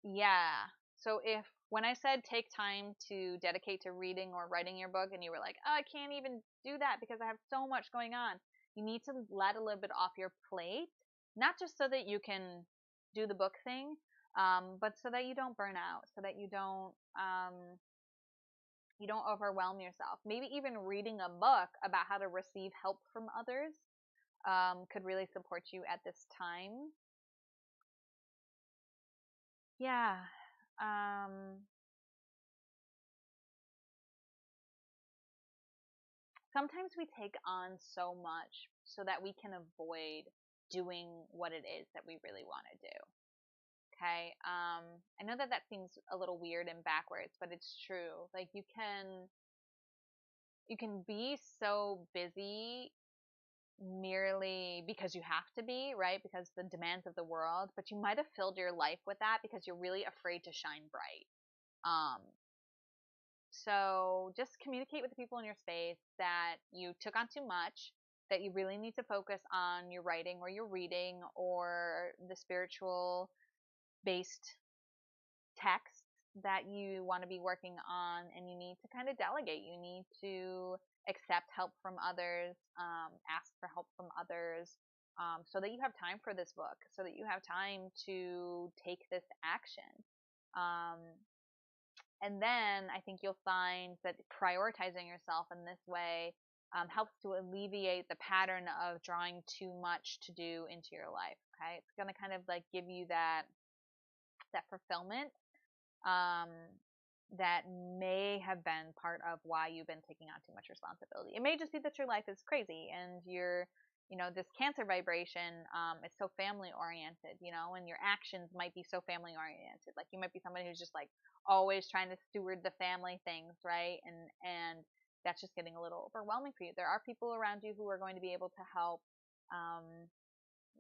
Yeah. So if when I said take time to dedicate to reading or writing your book and you were like, oh, I can't even do that because I have so much going on, you need to let a little bit off your plate, not just so that you can do the book thing, but so that you don't burn out, so that you don't overwhelm yourself. Maybe even reading a book about how to receive help from others could really support you at this time. Yeah. Sometimes we take on so much so that we can avoid doing what it is that we really want to do. Okay. I know that that seems a little weird and backwards, but it's true. Like you can be so busy merely because you have to be, right? Because the demands of the world, but you might have filled your life with that because you're really afraid to shine bright. Um, So just communicate with the people in your space that you took on too much, that you really need to focus on your writing or your reading or the spiritual based texts that you want to be working on, and you need to kind of delegate. You need to accept help from others, ask for help from others, so that you have time for this book, so that you have time to take this action. Um, and then I think you'll find that prioritizing yourself in this way helps to alleviate the pattern of drawing too much to do into your life. Okay, it's going to kind of like give you that fulfillment um, that may have been part of why you've been taking on too much responsibility. It may just be that your life is crazy and you're this Cancer vibration is so family oriented, and your actions might be so family oriented. Like you might be somebody who's just like always trying to steward the family things, right? And that's just getting a little overwhelming for you. There are people around you who are going to be able to help. Um,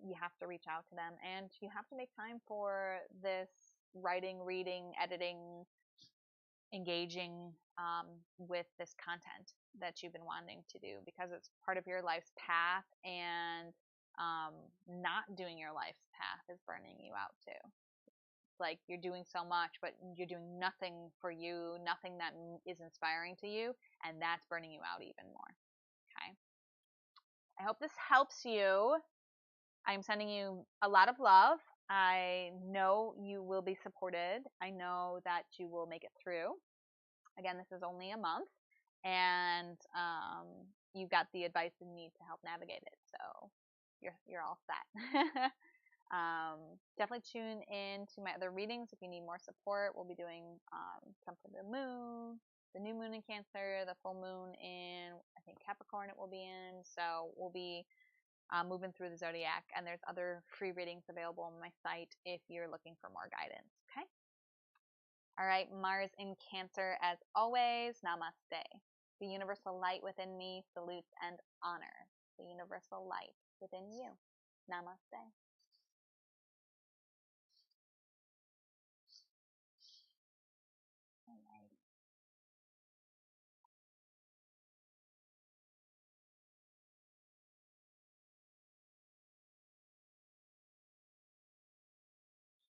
you have to reach out to them, and you have to make time for this writing, reading, editing, engaging with this content that you've been wanting to do, because it's part of your life's path, and not doing your life's path is burning you out too. It's like you're doing so much, but you're doing nothing for you, nothing that is inspiring to you, and that's burning you out even more. Okay. I hope this helps you. I'm sending you a lot of love. I know you will be supported. I know that you will make it through. Again, this is only a month, and you got the advice you need to help navigate it. So you're all set. Definitely tune in to my other readings if you need more support. We'll be doing some for the moon, the new moon in Cancer, the full moon in, I think, Capricorn it will be in. So we'll be moving through the zodiac, and there's other free readings available on my site if you're looking for more guidance. Okay. All right, Mars in Cancer, as always, namaste. The universal light within me salutes and honors the universal light within you. Namaste. All right.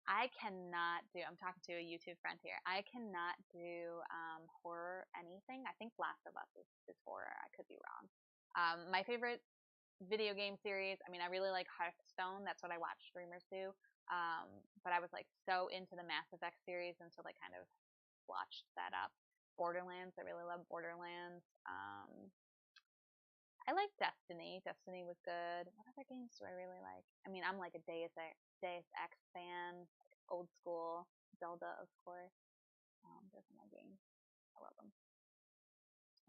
I'm talking to a YouTube friend here. I cannot do horror anything. I think Last of Us is horror. I could be wrong. My favorite video game series, I mean, I really like Hearthstone. That's what I watch streamers do. But I was like so into the Mass Effect series until I kind of watched that up. Borderlands, I really love Borderlands. I like Destiny. Destiny was good. What other games do I really like? I mean, I'm like a Deus Ex fan, old school. Zelda, of course. Those are my games. I love them.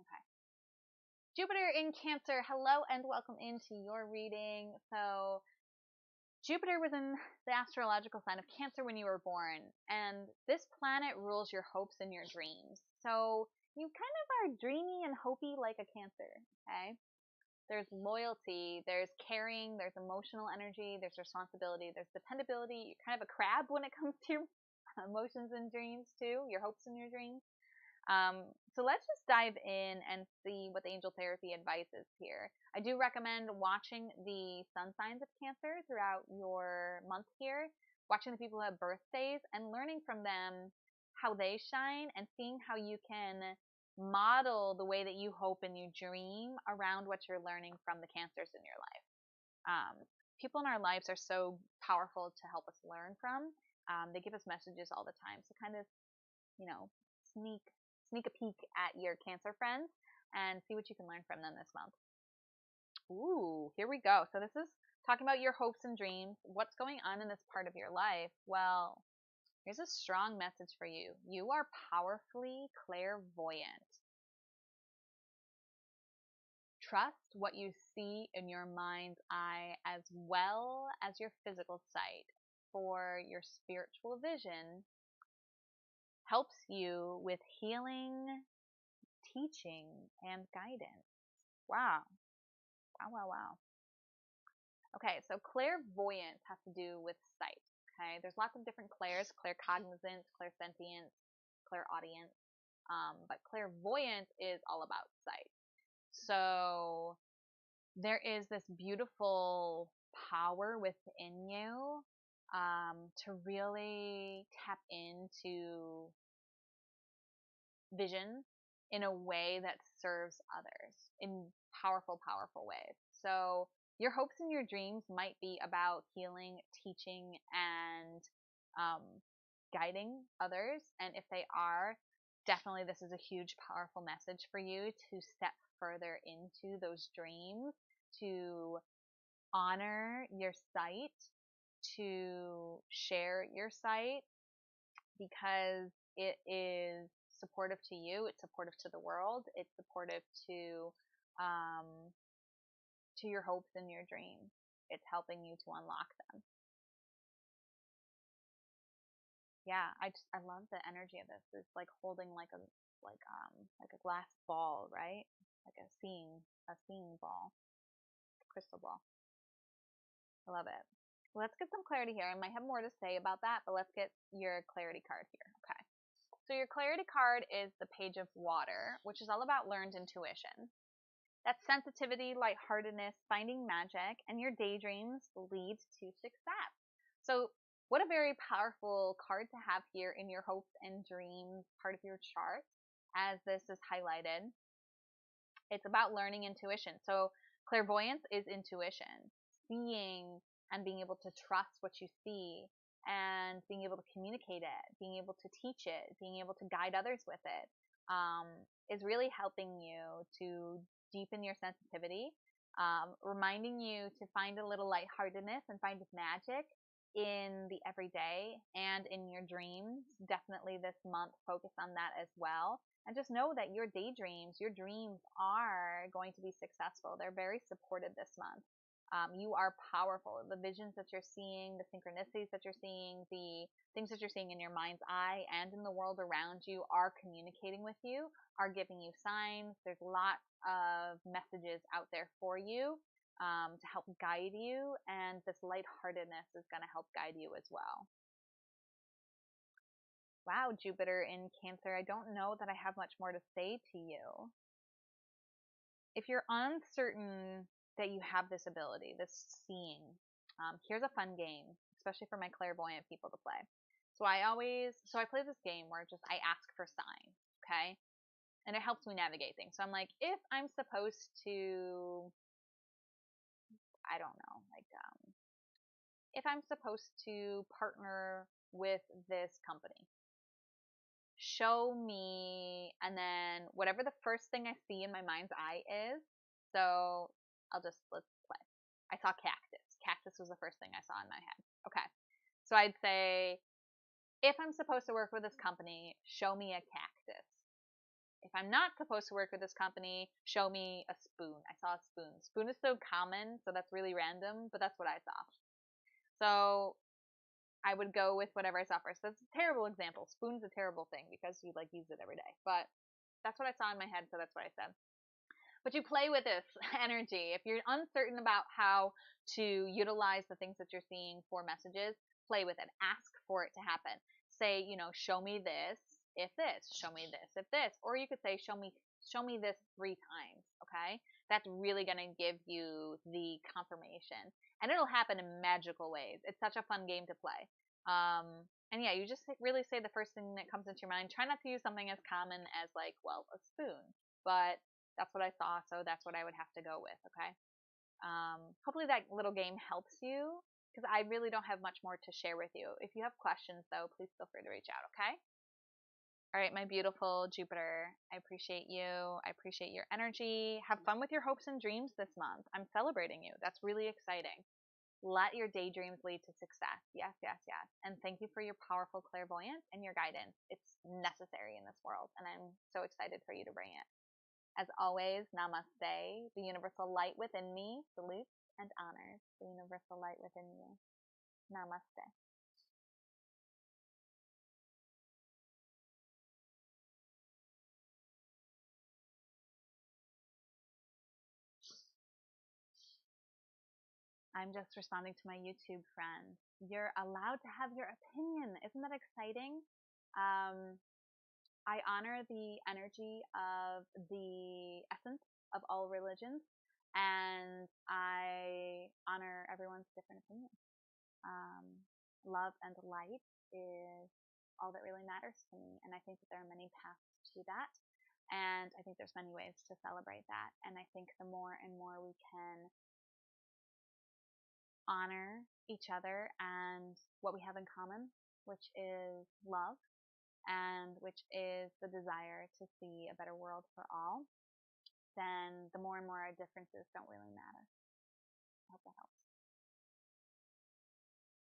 Okay. Jupiter in Cancer. Hello and welcome into your reading. So, Jupiter was in the astrological sign of Cancer when you were born, and this planet rules your hopes and your dreams. So, you kind of are dreamy and hopey like a Cancer, okay? There's loyalty, there's caring, there's emotional energy, there's responsibility, there's dependability. You're kind of a crab when it comes to your emotions and dreams too, your hopes and your dreams. So let's just dive in and see what the angel therapy advice is here. I do recommend watching the sun signs of Cancer throughout your month here, watching the people who have birthdays and learning from them how they shine, and seeing how you can model the way that you hope and you dream around what you're learning from the Cancers in your life. People in our lives are so powerful to help us learn from. They give us messages all the time. So kind of, sneak a peek at your Cancer friends and see what you can learn from them this month. Ooh, here we go. So this is talking about your hopes and dreams. What's going on in this part of your life? Well, here's a strong message for you. You are powerfully clairvoyant. Trust what you see in your mind's eye as well as your physical sight, for your spiritual vision helps you with healing, teaching, and guidance. Wow. Wow, wow, wow. Okay, so clairvoyance has to do with sight. Okay, there's lots of different clairs: claircognizance, clairsentience, clairaudience. But clairvoyance is all about sight. So there is this beautiful power within you to really tap into vision in a way that serves others in powerful, powerful ways. So your hopes and your dreams might be about healing, teaching, and um, guiding others. And if they are, definitely this is a huge, powerful message for you to step further into those dreams, to honor your sight, to share your sight, because it is supportive to you, it's supportive to the world, it's supportive to to your hopes and your dreams. It's helping you to unlock them. Yeah, I love the energy of this. It's like holding like a glass ball, right? Like a seeing ball, crystal ball. I love it. Let's get some clarity here. I might have more to say about that, but let's get your clarity card here. Okay. So your clarity card is the Page of Water, which is all about learned intuition. That's sensitivity, lightheartedness, finding magic, and your daydreams lead to success. So what a very powerful card to have here in your hopes and dreams part of your chart, as this is highlighted. It's about learning intuition. So clairvoyance is intuition, seeing and being able to trust what you see and being able to communicate it, being able to teach it, being able to guide others with it, is really helping you to deepen your sensitivity, reminding you to find a little lightheartedness and find magic in the everyday and in your dreams. Definitely this month, focus on that as well. And just know that your daydreams, your dreams are going to be successful. They're very supported this month. You are powerful. The visions that you're seeing, the synchronicities that you're seeing, the things that you're seeing in your mind's eye and in the world around you are communicating with you, are giving you signs. There's lots of messages out there for you to help guide you, and this lightheartedness is going to help guide you as well. Wow, Jupiter in Cancer, I don't know that I have much more to say to you. If you're uncertain that you have this ability, this seeing, here's a fun game, especially for my clairvoyant people to play. So I play this game where I ask for signs, okay? And it helps me navigate things. So I'm like, if I'm supposed to, I don't know, if I'm supposed to partner with this company, show me, and then whatever the first thing I see in my mind's eye is. So let's play. I saw cactus. Cactus was the first thing I saw in my head. Okay. So I'd say, if I'm supposed to work with this company, show me a cactus. If I'm not supposed to work with this company, show me a spoon. I saw a spoon. Spoon is so common, so that's really random, but that's what I saw. So I would go with whatever I saw first. That's a terrible example. Spoon's a terrible thing because you use it every day. But that's what I saw in my head, so that's what I said. But you play with this energy. If you're uncertain about how to utilize the things that you're seeing for messages, play with it. Ask for it to happen. Say, show me this if this, show me this if this, or you could say, show me this 3 times. Okay, that's really going to give you the confirmation, and it'll happen in magical ways. It's such a fun game to play. And yeah, you just really say the first thing that comes into your mind. Try not to use something as common as a spoon, but that's what I saw, so that's what I would have to go with. Okay. Hopefully that little game helps you, because I really don't have much more to share with you. If you have questions, though, please feel free to reach out. Okay. All right, my beautiful Jupiter, I appreciate you. I appreciate your energy. Have fun with your hopes and dreams this month. I'm celebrating you. That's really exciting. Let your daydreams lead to success. Yes, yes, yes. And thank you for your powerful clairvoyance and your guidance. It's necessary in this world, and I'm so excited for you to bring it. As always, namaste. The universal light within me salutes and honors the universal light within you. Namaste. I'm just responding to my YouTube friend. You're allowed to have your opinion. Isn't that exciting? I honor the energy of the essence of all religions, and I honor everyone's different opinion. Um, Love and light is all that really matters to me, and I think that there are many paths to that, and I think there's many ways to celebrate that, and I think the more and more we can honor each other and what we have in common, which is love, and which is the desire to see a better world for all, then the more and more our differences don't really matter. I hope that helps.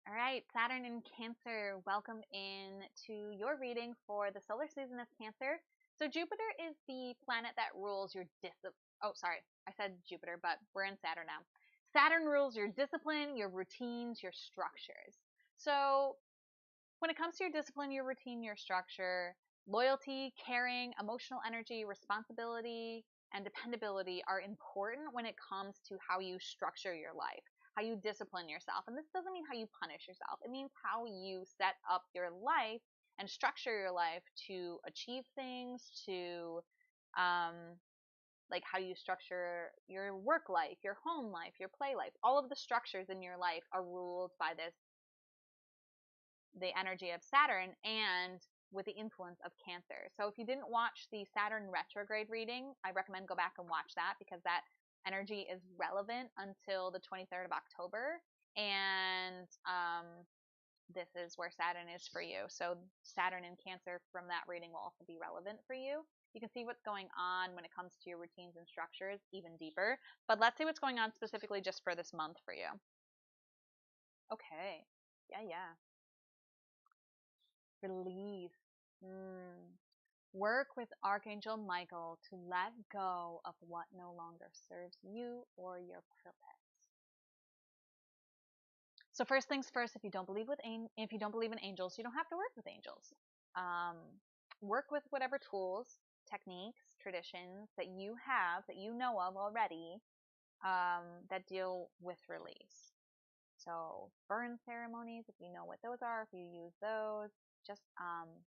All right, Saturn in Cancer, welcome in to your reading for the solar season of Cancer. So Jupiter is the planet that rules your I said Jupiter, but we're in Saturn now. Saturn rules your discipline, your routines, your structures. So when it comes to your discipline, your routine, your structure, loyalty, caring, emotional energy, responsibility, and dependability are important when it comes to how you structure your life, how you discipline yourself. And this doesn't mean how you punish yourself. It means how you set up your life and structure your life to achieve things, to like how you structure your work life, your home life, your play life. All of the structures in your life are ruled by the energy of Saturn and with the influence of Cancer. So if you didn't watch the Saturn retrograde reading, I recommend go back and watch that because that energy is relevant until the 23rd of October. And this is where Saturn is for you. So Saturn and Cancer from that reading will also be relevant for you. You can see what's going on when it comes to your routines and structures even deeper. But let's see what's going on specifically just for this month for you. Okay. Yeah. Release. Work with Archangel Michael to let go of what no longer serves you or your purpose. So first things first, if you don't believe in angels, you don't have to work with angels. Work with whatever tools, techniques, traditions that you have that you know of already that deal with release. So burn ceremonies, if you know what those are, if you use those, just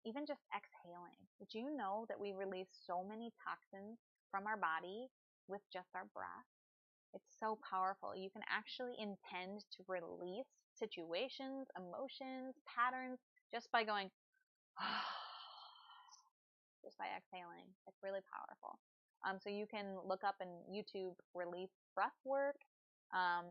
even just exhaling. Did you know that we release so many toxins from our body with just our breath? It's so powerful. You can actually intend to release situations, emotions, patterns just by going, just by exhaling. It's really powerful. So you can look up in YouTube release breath work.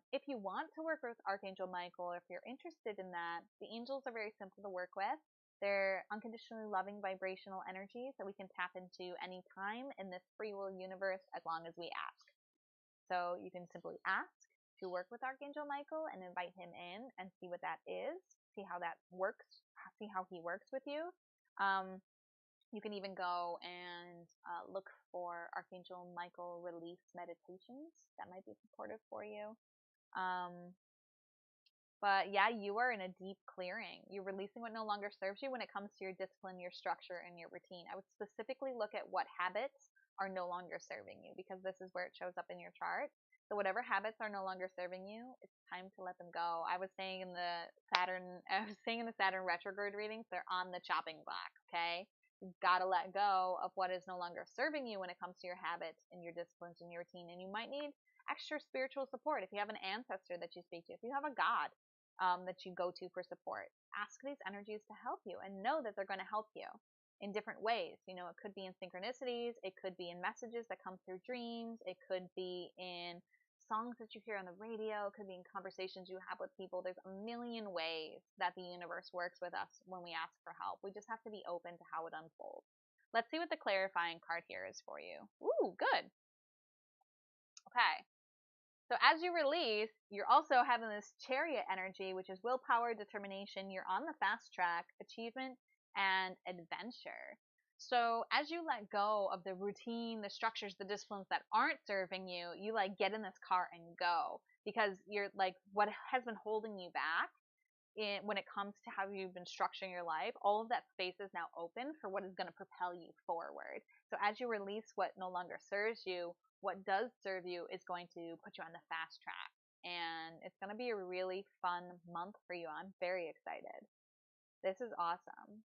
If you want to work with Archangel Michael, or if you're interested in that, the angels are very simple to work with. They're unconditionally loving vibrational energies that we can tap into any time in this free will universe as long as we ask. So you can simply ask to work with Archangel Michael and invite him in and see what that is, see how that works, see how he works with you. You can even go and look for Archangel Michael release meditations. That might be supportive for you. But yeah, you are in a deep clearing. You're releasing what no longer serves you when it comes to your discipline, your structure, and your routine. I would specifically look at what habits are no longer serving you because this is where it shows up in your chart. So whatever habits are no longer serving you, it's time to let them go. I was saying in the Saturn retrograde readings, they're on the chopping block, okay? You've got to let go of what is no longer serving you when it comes to your habits and your disciplines and your routine. And you might need extra spiritual support if you have an ancestor that you speak to, if you have a God that you go to for support. Ask these energies to help you and know that they're going to help you in different ways. You know, it could be in synchronicities, it could be in messages that come through dreams, it could be in songs that you hear on the radio, it could be in conversations you have with people. There's a million ways that the universe works with us when we ask for help. We just have to be open to how it unfolds. Let's see what the clarifying card here is for you. Ooh, good. Okay. So as you release, you're also having this chariot energy, which is willpower, determination. You're on the fast track, achievement, and adventure. So as you let go of the routine, the structures, the disciplines that aren't serving you, you like get in this car and go because you're like what has been holding you back when it comes to how you've been structuring your life, all of that space is now open for what is going to propel you forward. So as you release what no longer serves you, what does serve you is going to put you on the fast track. And it's going to be a really fun month for you. I'm very excited. This is awesome.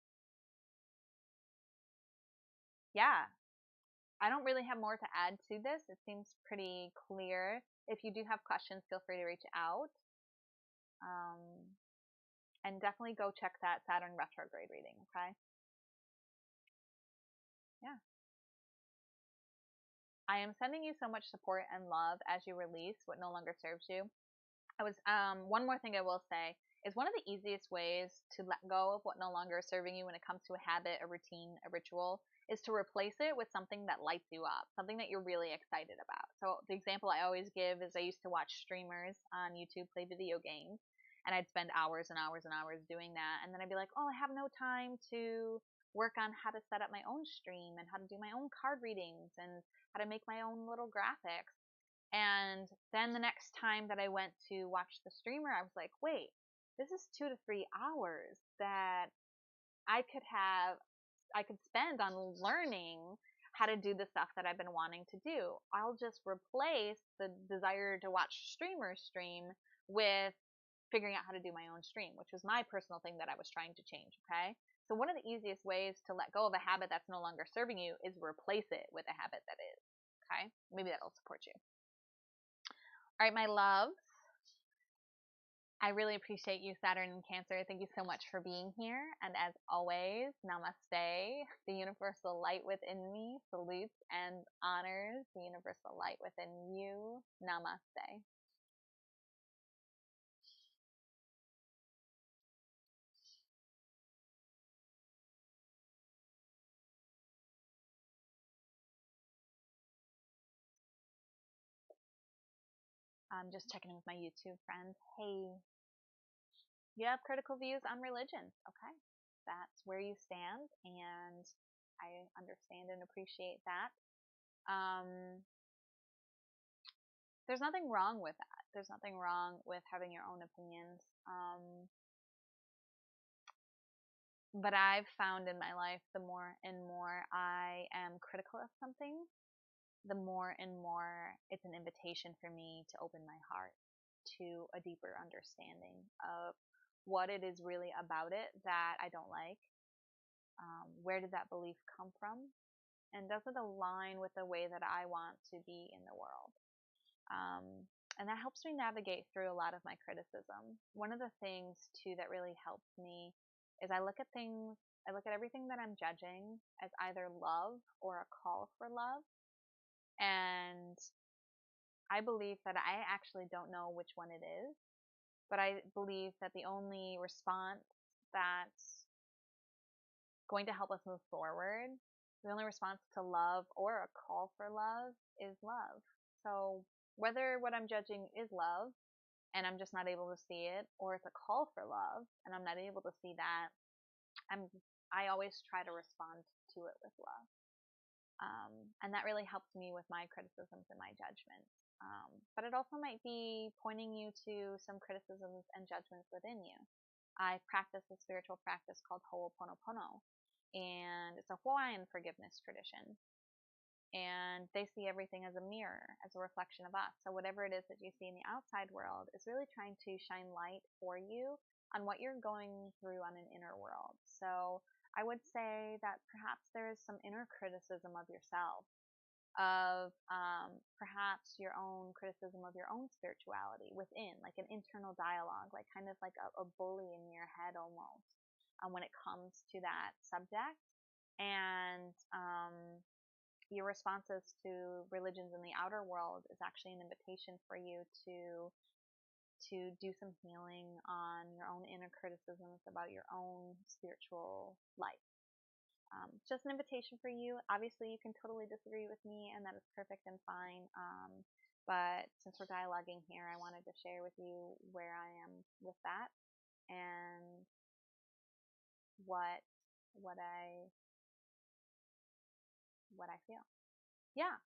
Yeah, I don't really have more to add to this. It seems pretty clear. If you do have questions, feel free to reach out. And definitely go check that Saturn retrograde reading, okay? Yeah. I am sending you so much support and love as you release what no longer serves you. One more thing I will say is one of the easiest ways to let go of what no longer is serving you when it comes to a habit, a routine, a ritual is to replace it with something that lights you up, something that you're really excited about. So the example I always give is I used to watch streamers on YouTube play video games, and I'd spend hours and hours and hours doing that, and then I'd be like, oh, I have no time to work on how to set up my own stream and how to do my own card readings and how to make my own little graphics. And then the next time that I went to watch the streamer, I was like, wait, this is 2 to 3 hours that I could spend on learning how to do the stuff that I've been wanting to do. I'll just replace the desire to watch streamers stream with figuring out how to do my own stream, which was my personal thing that I was trying to change. Okay. So one of the easiest ways to let go of a habit that's no longer serving you is replace it with a habit that is. Okay. Maybe that'll support you. All right, my loves. I really appreciate you, Saturn and Cancer. Thank you so much for being here. And as always, namaste. The universal light within me salutes and honors the universal light within you. Namaste. I'm just checking in with my YouTube friends. Hey, you have critical views on religion. Okay. That's where you stand, and I understand and appreciate that. There's nothing wrong with that. There's nothing wrong with having your own opinions. But I've found in my life, the more and more I am critical of something, the more and more it's an invitation for me to open my heart to a deeper understanding of what it is really about it that I don't like. Where did that belief come from? And does it align with the way that I want to be in the world? And that helps me navigate through a lot of my criticism. One of the things, too, that really helps me is I look at everything that I'm judging as either love or a call for love. And I believe that I actually don't know which one it is, but I believe that the only response that's going to help us move forward, the only response to love or a call for love is love. So whether what I'm judging is love and I'm just not able to see it, or it's a call for love and I'm not able to see that, I always try to respond to it with love. And that really helps me with my criticisms and my judgments. But it also might be pointing you to some criticisms and judgments within you. I practice a spiritual practice called Ho'oponopono, and it's a Hawaiian forgiveness tradition. And they see everything as a mirror, as a reflection of us. So whatever it is that you see in the outside world is really trying to shine light for you on what you're going through on an inner world. So I would say that perhaps there is some inner criticism of yourself, of perhaps your own criticism of your own spirituality within, like an internal dialogue, like kind of like a bully in your head almost, when it comes to that subject. And your responses to religions in the outer world is actually an invitation for you to do some healing on your own inner criticisms about your own spiritual life. Just an invitation for you. Obviously, you can totally disagree with me, and that is perfect and fine. But since we're dialoguing here, I wanted to share with you where I am with that and what I feel. Yeah.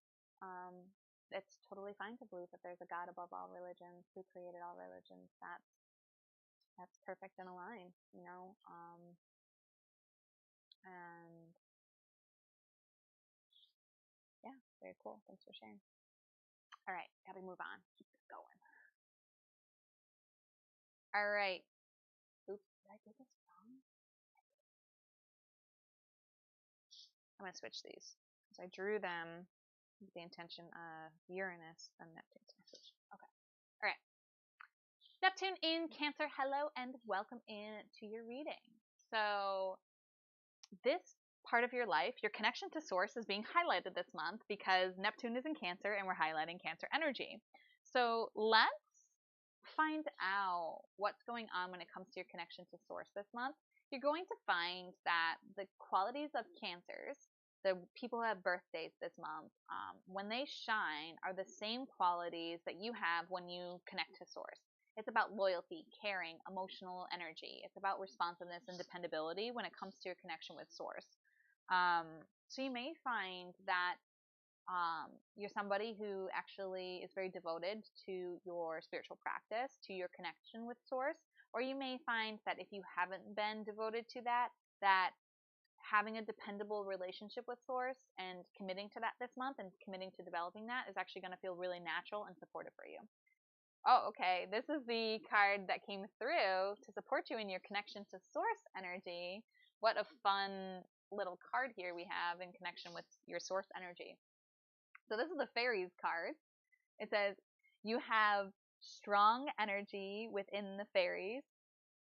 It's totally fine to believe that there's a God above all religions, who created all religions. That's perfect and aligned, you know. And yeah, very cool. Thanks for sharing. All right, gotta move on. Keep this going. All right. Oops, did I do this wrong? I'm gonna switch these because I drew them with the intention of Uranus and Neptune. Okay. All right. Neptune in Cancer, hello and welcome in to your reading. So this part of your life, your connection to source, is being highlighted this month because Neptune is in Cancer and we're highlighting Cancer energy. So let's find out what's going on when it comes to your connection to source this month. You're going to find that the qualities of Cancers, the people who have birthdays this month, when they shine, are the same qualities that you have when you connect to source. It's about loyalty, caring, emotional energy. It's about responsiveness and dependability when it comes to your connection with source. So you may find that you're somebody who actually is very devoted to your spiritual practice, to your connection with source, or you may find that if you haven't been devoted to that, that having a dependable relationship with source and committing to that this month and committing to developing that is actually going to feel really natural and supportive for you. Oh, okay. This is the card that came through to support you in your connection to source energy. What a fun little card here we have in connection with your source energy. So this is the fairies card. It says, you have strong energy within the fairies,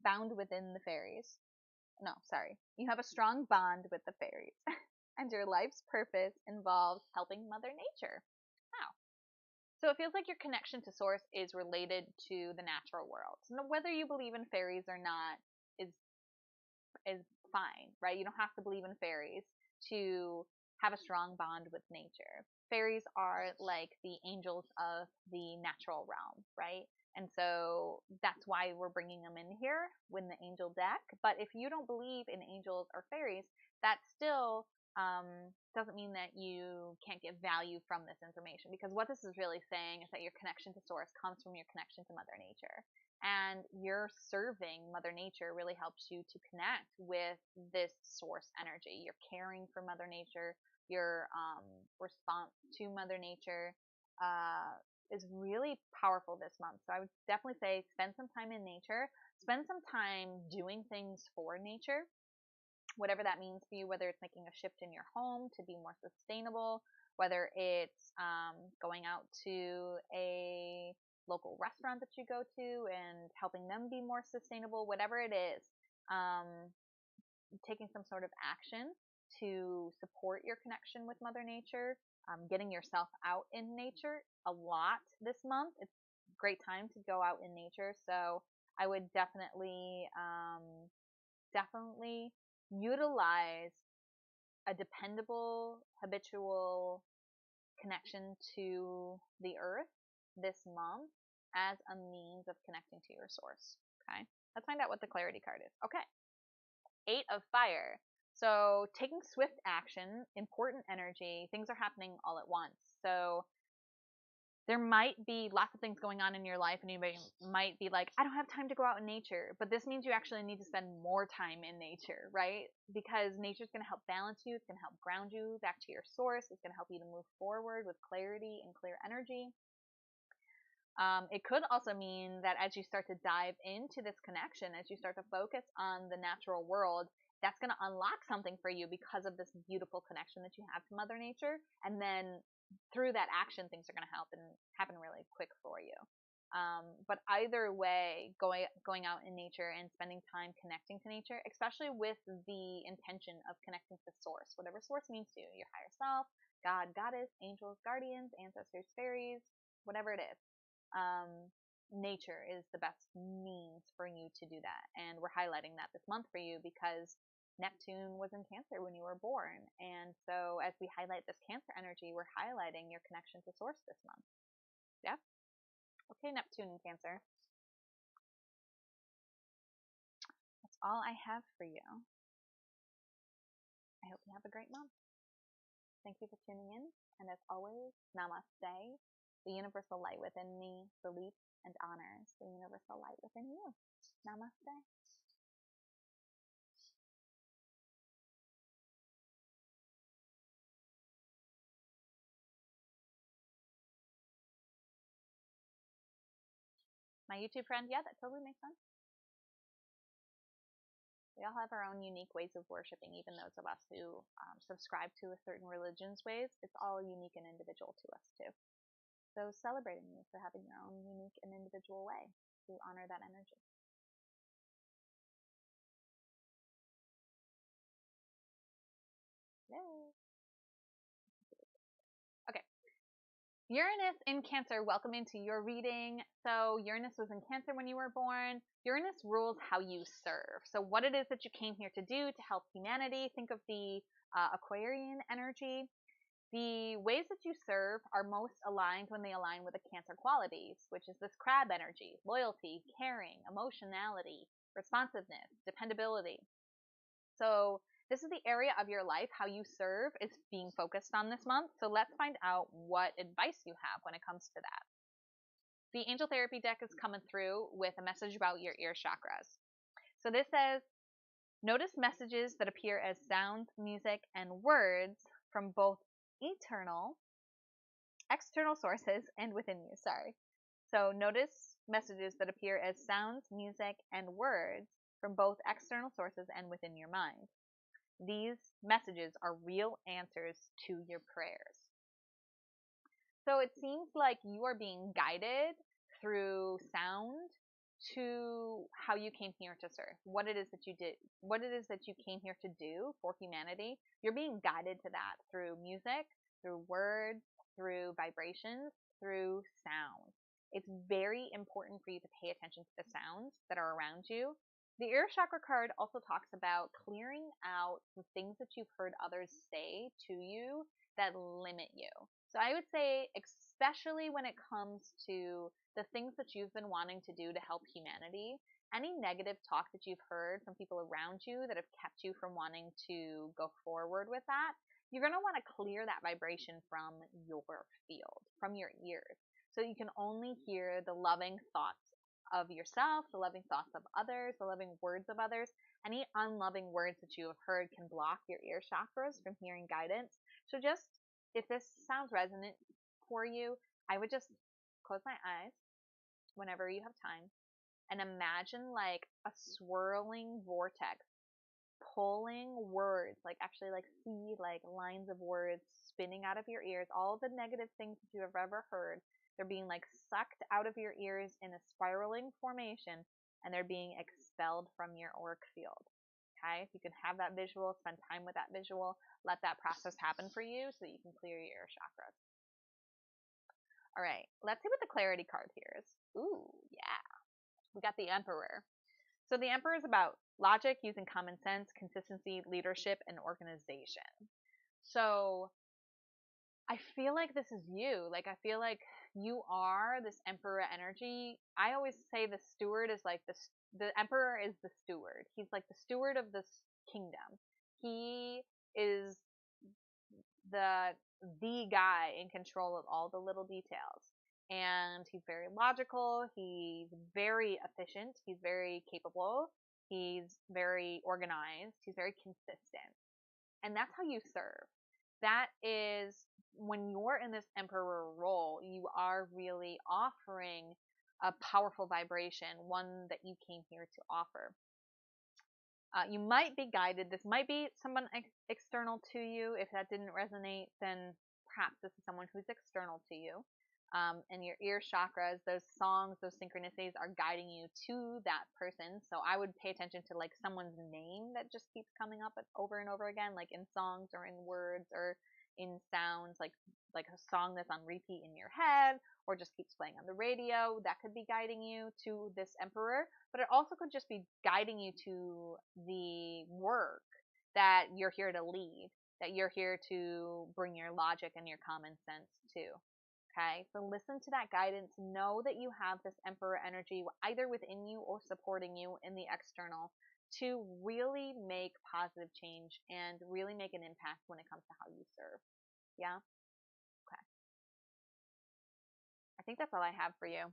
bound within the fairies. No, sorry. You have a strong bond with the fairies. And your life's purpose involves helping Mother Nature. Wow. So it feels like your connection to source is related to the natural world. So whether you believe in fairies or not is fine, right? You don't have to believe in fairies to have a strong bond with nature. Fairies are like the angels of the natural realm, right? And so that's why we're bringing them in here with the angel deck. But if you don't believe in angels or fairies, that still doesn't mean that you can't get value from this information, because what this is really saying is that your connection to source comes from your connection to Mother Nature. And your serving Mother Nature really helps you to connect with this source energy. You're caring for Mother Nature. Your response to Mother Nature is really powerful this month. So I would definitely say spend some time in nature. Spend some time doing things for nature, whatever that means for you, whether it's making a shift in your home to be more sustainable, whether it's going out to a local restaurant that you go to and helping them be more sustainable, whatever it is, taking some sort of action to support your connection with Mother Nature, getting yourself out in nature a lot this month. It's a great time to go out in nature. So I would definitely utilize a dependable, habitual connection to the earth this month as a means of connecting to your source. Okay, let's find out what the clarity card is. Okay, 8 of Fire. So taking swift action, important energy, things are happening all at once. So there might be lots of things going on in your life, and you might be like, I don't have time to go out in nature. But this means you actually need to spend more time in nature, right? Because nature's going to help balance you. It's going to help ground you back to your source. It's going to help you to move forward with clarity and clear energy. It could also mean that as you start to dive into this connection, as you start to focus on the natural world, that's going to unlock something for you because of this beautiful connection that you have to Mother Nature. And then through that action, things are going to happen really quick for you. But either way, going out in nature and spending time connecting to nature, especially with the intention of connecting to source, whatever source means to you, your higher self, God, goddess, angels, guardians, ancestors, fairies, whatever it is. Nature is the best means for you to do that. And we're highlighting that this month for you because Neptune was in Cancer when you were born. And so as we highlight this Cancer energy, we're highlighting your connection to source this month. Yeah? Okay, Neptune in Cancer. That's all I have for you. I hope you have a great month. Thank you for tuning in. And as always, namaste. The universal light within me salutes and honors the universal light within you. Namaste. My YouTube friend, yeah, that totally makes sense. We all have our own unique ways of worshiping, even those of us who subscribe to a certain religion's ways. It's all unique and individual to us, too. So celebrating you for having your own unique and individual way to honor that energy. Yay! Okay. Uranus in Cancer, welcome into your reading. So Uranus was in Cancer when you were born. Uranus rules how you serve. So what it is that you came here to do to help humanity. Think of the Aquarian energy. The ways that you serve are most aligned when they align with the Cancer qualities, which is this crab energy, loyalty, caring, emotionality, responsiveness, dependability. So This is the area of your life, how you serve, is being focused on this month. So let's find out what advice you have when it comes to that. The Angel Therapy deck is coming through with a message about your ear chakras. So this says, notice messages that appear as sounds, music, and words from both external sources and within you. Sorry. So notice messages that appear as sounds, music, and words from both external sources and within your mind. These messages are real answers to your prayers. So it seems like you are being guided through sound to how you came here to serve, what it is that you did, what it is that you came here to do for humanity. You're being guided to that through music, through words, through vibrations, through sound. It's very important for you to pay attention to the sounds that are around you. The ear chakra card also talks about clearing out the things that you've heard others say to you that limit you. So I would say, especially when it comes to the things that you've been wanting to do to help humanity, any negative talk that you've heard from people around you that have kept you from wanting to go forward with that, you're going to want to clear that vibration from your field, from your ears, so you can only hear the loving thoughts of yourself, the loving thoughts of others, the loving words of others. Any unloving words that you have heard can block your ear chakras from hearing guidance. So just, if this sounds resonant for you, I would just close my eyes whenever you have time and imagine like a swirling vortex pulling words, like actually like see like lines of words spinning out of your ears, all the negative things that you have ever heard. They're being like sucked out of your ears in a spiraling formation, and they're being expelled from your auric field. Okay, if you can have that visual, spend time with that visual, let that process happen for you so that you can clear your ear chakras. All right, let's see what the clarity card here is. Ooh, yeah. We got the Emperor. So the Emperor is about logic, using common sense, consistency, leadership, and organization. So I feel like this is you. Like, I feel like you are this Emperor energy. I always say the steward is like the Emperor is the steward. He's like the steward of this kingdom. He is the guy in control of all the little details. And he's very logical, he's very efficient, he's very capable, he's very organized, he's very consistent. And that's how you serve. That is, when you're in this emperor role, you are really offering a powerful vibration, one that you came here to offer. You might be guided. This might be someone external to you. If that didn't resonate, then perhaps this is someone who's external to you. And your ear chakras, those songs, those synchronicities are guiding you to that person. So I would pay attention to like someone's name that just keeps coming up over and over again, like in songs or in words or in sounds, like a song that's on repeat in your head or just keeps playing on the radio. That could be guiding you to this emperor, but it also could just be guiding you to the work that you're here to lead, that you're here to bring your logic and your common sense to. Okay, so listen to that guidance. Know that you have this emperor energy either within you or supporting you in the external to really make positive change and really make an impact when it comes to how you serve. Yeah? Okay. I think that's all I have for you.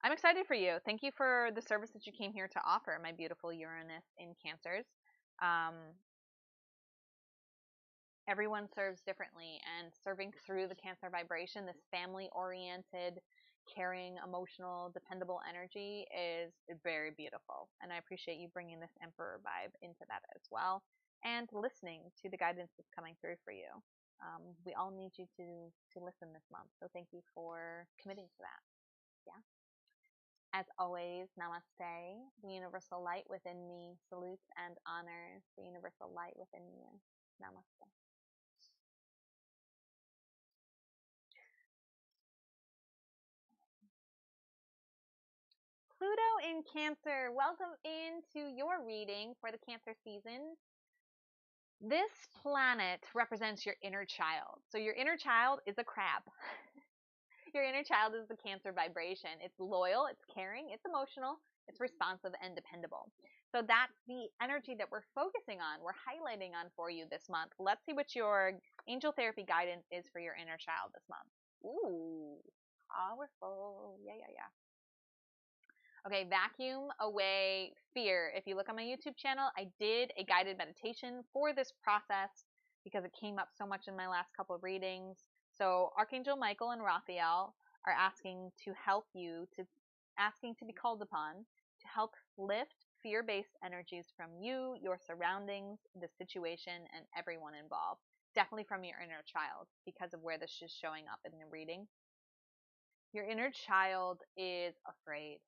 I'm excited for you. Thank you for the service that you came here to offer, my beautiful Uranus in Cancers. Everyone serves differently, and serving through the Cancer vibration, this family-oriented, caring, emotional, dependable energy is very beautiful. And I appreciate you bringing this Emperor vibe into that as well, and listening to the guidance that's coming through for you. We all need you to listen this month, so thank you for committing to that. Yeah. As always, namaste. The universal light within me salutes and honors the universal light within you. Namaste. Pluto in Cancer, welcome into your reading for the Cancer season. This planet represents your inner child. So your inner child is a crab. your inner child is the Cancer vibration. It's loyal, it's caring, it's emotional, it's responsive and dependable. So that's the energy that we're focusing on, we're highlighting on for you this month. Let's see what your angel therapy guidance is for your inner child this month. Ooh, powerful. Yeah. Okay, vacuum away fear. If you look on my YouTube channel, I did a guided meditation for this process because it came up so much in my last couple of readings. So Archangel Michael and Raphael are asking to help you, asking to be called upon to help lift fear-based energies from you, your surroundings, the situation, and everyone involved. Definitely from your inner child because of where this is showing up in the reading. Your inner child is afraid.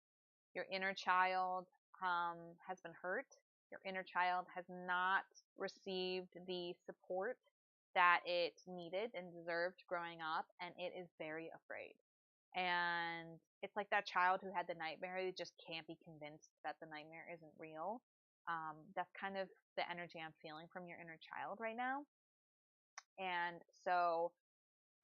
Your inner child has been hurt. Your inner child has not received the support that it needed and deserved growing up, and it is very afraid. And it's like that child who had the nightmare, they just can't be convinced that the nightmare isn't real. That's kind of the energy I'm feeling from your inner child right now. And so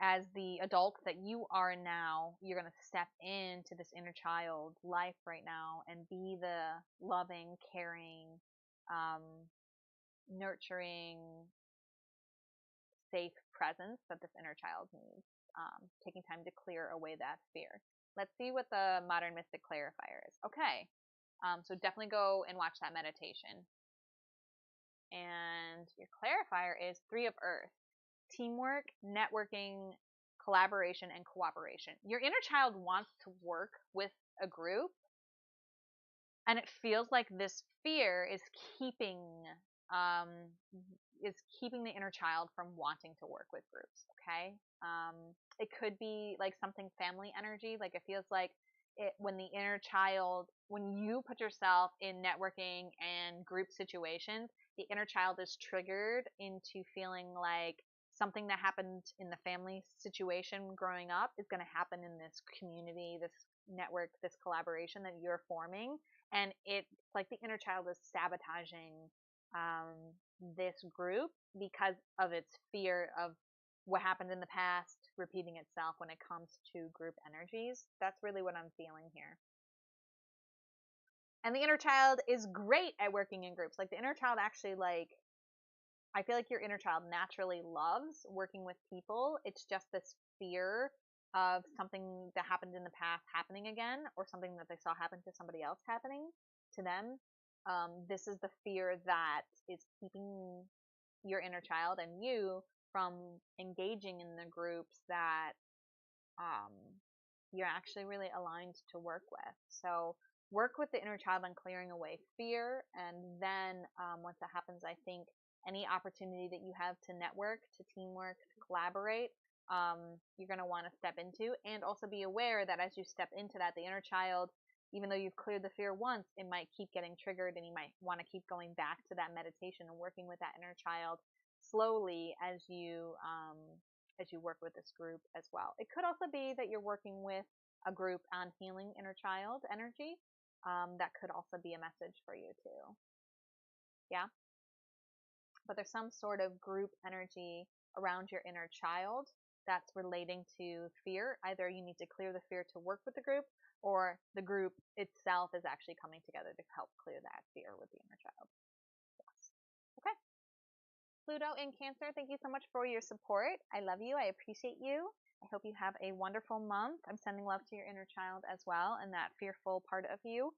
as the adult that you are now, you're going to step into this inner child life right now and be the loving, caring, nurturing, safe presence that this inner child needs. Taking time to clear away that fear. Let's see what the modern mystic clarifier is. Okay. So definitely go and watch that meditation. And your clarifier is 3 of Earth. Teamwork, networking, collaboration, and cooperation. Your inner child wants to work with a group, and it feels like this fear is keeping um, the inner child from wanting to work with groups. Okay, it could be like something family energy. Like it feels like when the inner child, when you put yourself in networking and group situations, the inner child is triggered into feeling like something that happened in the family situation growing up is going to happen in this community, this network, this collaboration that you're forming. And it's like the inner child is sabotaging this group because of its fear of what happened in the past repeating itself when it comes to group energies. That's really what I'm feeling here. And the inner child is great at working in groups. Like the inner child actually I feel like your inner child naturally loves working with people. It's just this fear of something that happened in the past happening again, or something that they saw happen to somebody else happening to them. This is the fear that is keeping your inner child and you from engaging in the groups that um, you're actually really aligned to work with. So work with the inner child on clearing away fear, and then once that happens, I think any opportunity that you have to network, to teamwork, to collaborate, you're going to want to step into, and also be aware that as you step into that, the inner child, even though you've cleared the fear once, it might keep getting triggered, and you might want to keep going back to that meditation and working with that inner child slowly as you work with this group as well. It could also be that you're working with a group on healing inner child energy. That could also be a message for you too. Yeah. But there's some sort of group energy around your inner child that's relating to fear. Either you need to clear the fear to work with the group, or the group itself is actually coming together to help clear that fear with the inner child. Yes. Okay. Pluto in Cancer, thank you so much for your support. I love you. I appreciate you. I hope you have a wonderful month. I'm sending love to your inner child as well, and that fearful part of you.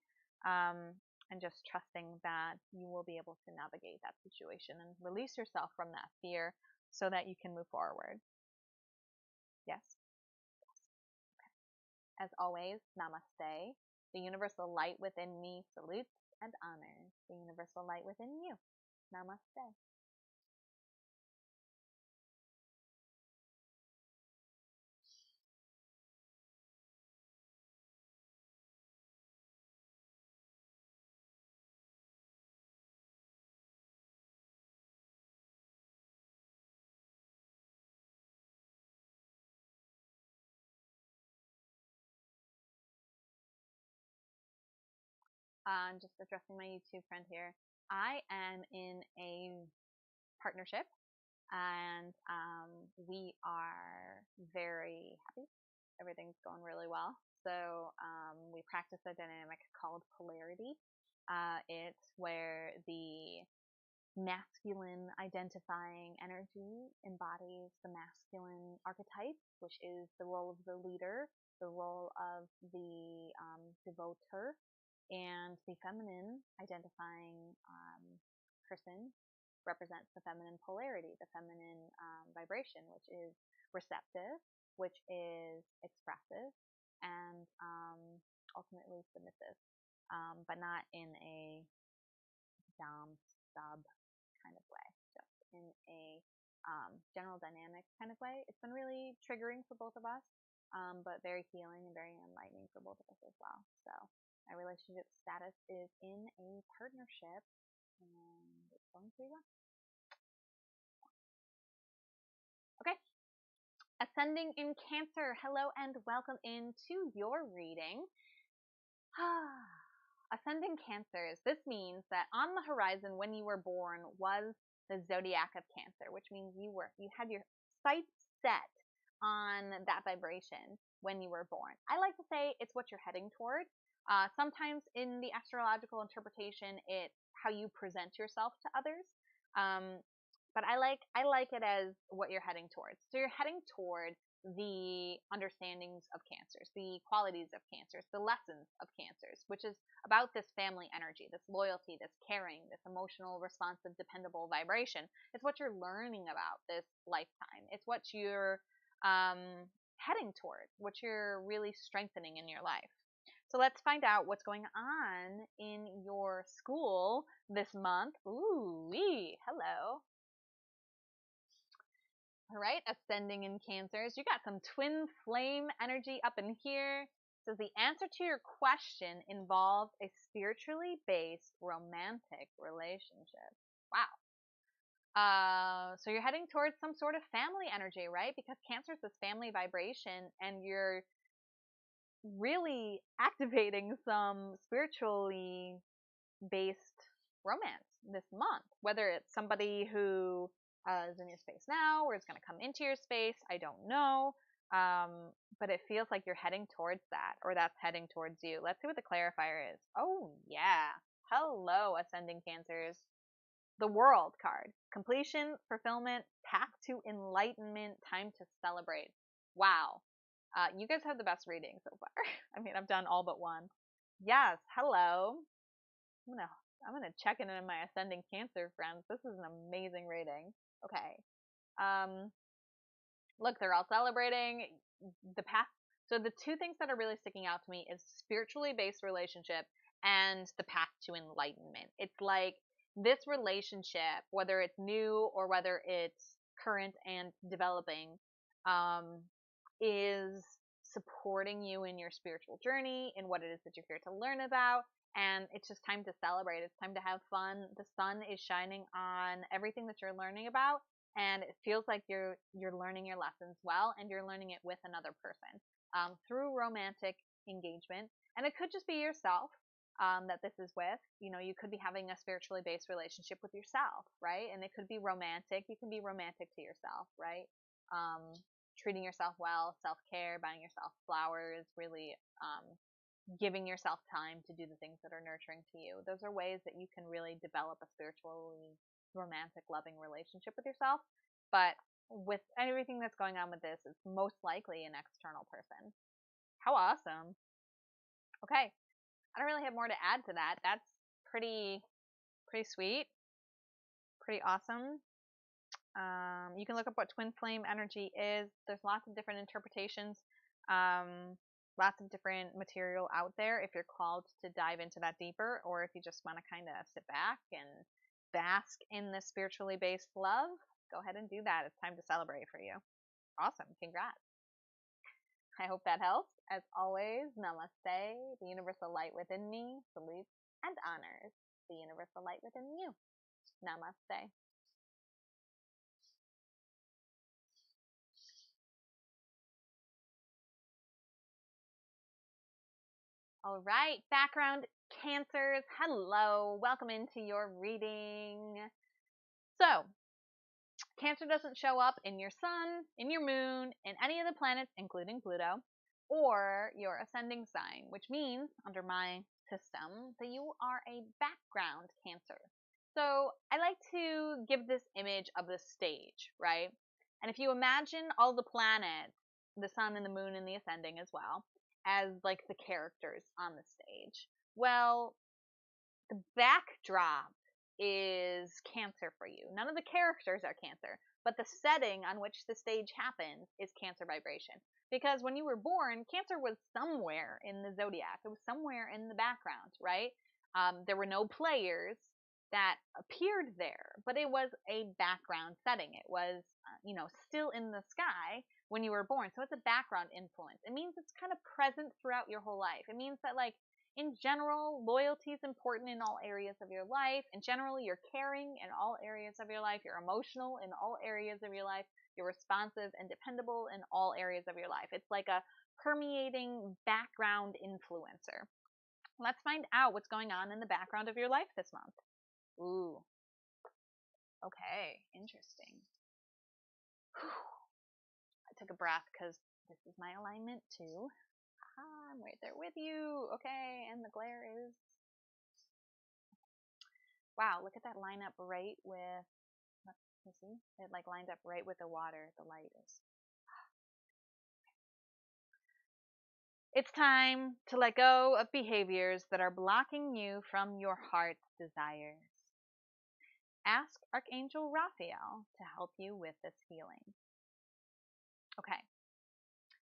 And just trusting that you will be able to navigate that situation and release yourself from that fear so that you can move forward. Yes? Yes. Okay. As always, namaste. The universal light within me salutes and honors the universal light within you. Namaste. Just addressing my YouTube friend here. I am in a partnership, and we are very happy. everything's going really well. So we practice a dynamic called polarity. It's where the masculine identifying energy embodies the masculine archetype, which is the role of the leader, the role of the devoter, and the feminine identifying person represents the feminine polarity, the feminine vibration, which is receptive, which is expressive, and ultimately submissive, but not in a dom sub kind of way, just in a general dynamic kind of way. It's been really triggering for both of us, but very healing and very enlightening for both of us as well. So my relationship status is in a partnership, and it's going pretty well. Okay. Ascending in Cancer, hello and welcome into your reading. Ascending Cancers, this means that on the horizon when you were born was the zodiac of Cancer, which means you had your sights set on that vibration when you were born. I like to say it's what you're heading toward. Sometimes in the astrological interpretation, it's how you present yourself to others. But I like it as what you're heading towards. So you're heading toward the understandings of Cancers, the qualities of Cancers, the lessons of Cancers, which is about this family energy, this loyalty, this caring, this emotional, responsive, dependable vibration. It's what you're learning about this lifetime. It's what you're heading toward, what you're really strengthening in your life. So let's find out what's going on in your school this month. Ooh, hello. All right, ascending in Cancers. You got some twin flame energy up in here. So the answer to your question involves a spiritually based romantic relationship. Wow. So you're heading towards some sort of family energy, right? Because Cancer is this family vibration, and you're really activating some spiritually based romance this month. Whether it's somebody who is in your space now or is going to come into your space, I don't know. But it feels like you're heading towards that, or that's heading towards you. Let's see what the clarifier is. Oh, yeah. Hello, ascending Cancers. The World card. Completion, fulfillment, path to enlightenment, time to celebrate. Wow. You guys have the best reading so far. I mean, I've done all but one. Yes, hello. I'm gonna check in on my ascending Cancer friends. This is an amazing reading. Okay. Look, they're all celebrating the path. So the two things that are really sticking out to me is spiritually based relationship and the path to enlightenment. It's like this relationship, whether it's new or whether it's current and developing, is supporting you in your spiritual journey, in what it is that you're here to learn about. And it's just time to celebrate. It's time to have fun. The sun is shining on everything that you're learning about, and it feels like you're learning your lessons well, and you're learning it with another person through romantic engagement. And it could just be yourself that this is with. You know, you could be having a spiritually based relationship with yourself, right? And it could be romantic. You can be romantic to yourself, right? Treating yourself well, self-care, buying yourself flowers, really giving yourself time to do the things that are nurturing to you. Those are ways that you can really develop a spiritually romantic, loving relationship with yourself. But with everything that's going on with this, it's most likely an external person. How awesome. Okay. I don't really have more to add to that. That's pretty sweet. Pretty awesome. You can look up what twin flame energy is. There's lots of different interpretations. Lots of different material out there if you're called to dive into that deeper, or if you just want to kind of sit back and bask in the spiritually based love, go ahead and do that. It's time to celebrate for you. Awesome. Congrats. I hope that helps. As always, namaste. The universal light within me salutes and honors the universal light within you. Namaste. All right, background Cancers, hello, welcome into your reading. So, Cancer doesn't show up in your sun, in your moon, in any of the planets, including Pluto. or your ascending sign, which means under my system that you are a background Cancer. So I like to give this image of the stage, right? And if you imagine all the planets, the sun and the moon and the ascending as well, as like the characters on the stage, well, the backdrop is Cancer for you. None of the characters are Cancer, but the setting on which the stage happens is Cancer vibration. Because when you were born, Cancer was somewhere in the zodiac. It was somewhere in the background, right? There were no players that appeared there, but it was a background setting. It was, still in the sky when you were born. So it's a background influence. It means it's kind of present throughout your whole life. It means that, like, in general, loyalty is important in all areas of your life. In general, you're caring in all areas of your life. You're emotional in all areas of your life. You're responsive and dependable in all areas of your life. It's like a permeating background influencer. Let's find out what's going on in the background of your life this month. Ooh. Okay, interesting. I took a breath because this is my alignment too. I'm right there with you. Okay, and the glare is... Wow, look at that line up right with... You see? It like lined up right with the water. The light is... It's time to let go of behaviors that are blocking you from your heart's desires. Ask Archangel Raphael to help you with this healing. Okay.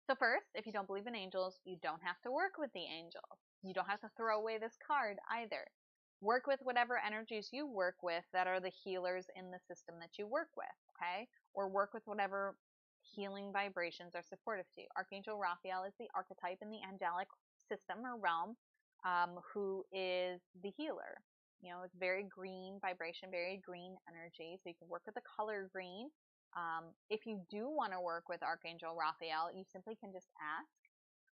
So first, if you don't believe in angels, you don't have to work with the angels. You don't have to throw away this card either. Work with whatever energies you work with that are the healers in the system that you work with, okay? Or work with whatever healing vibrations are supportive to you. Archangel Raphael is the archetype in the angelic system or realm, who is the healer. You know, it's very green vibration, very green energy, so you can work with the color green. If you do want to work with Archangel Raphael, you simply can just ask,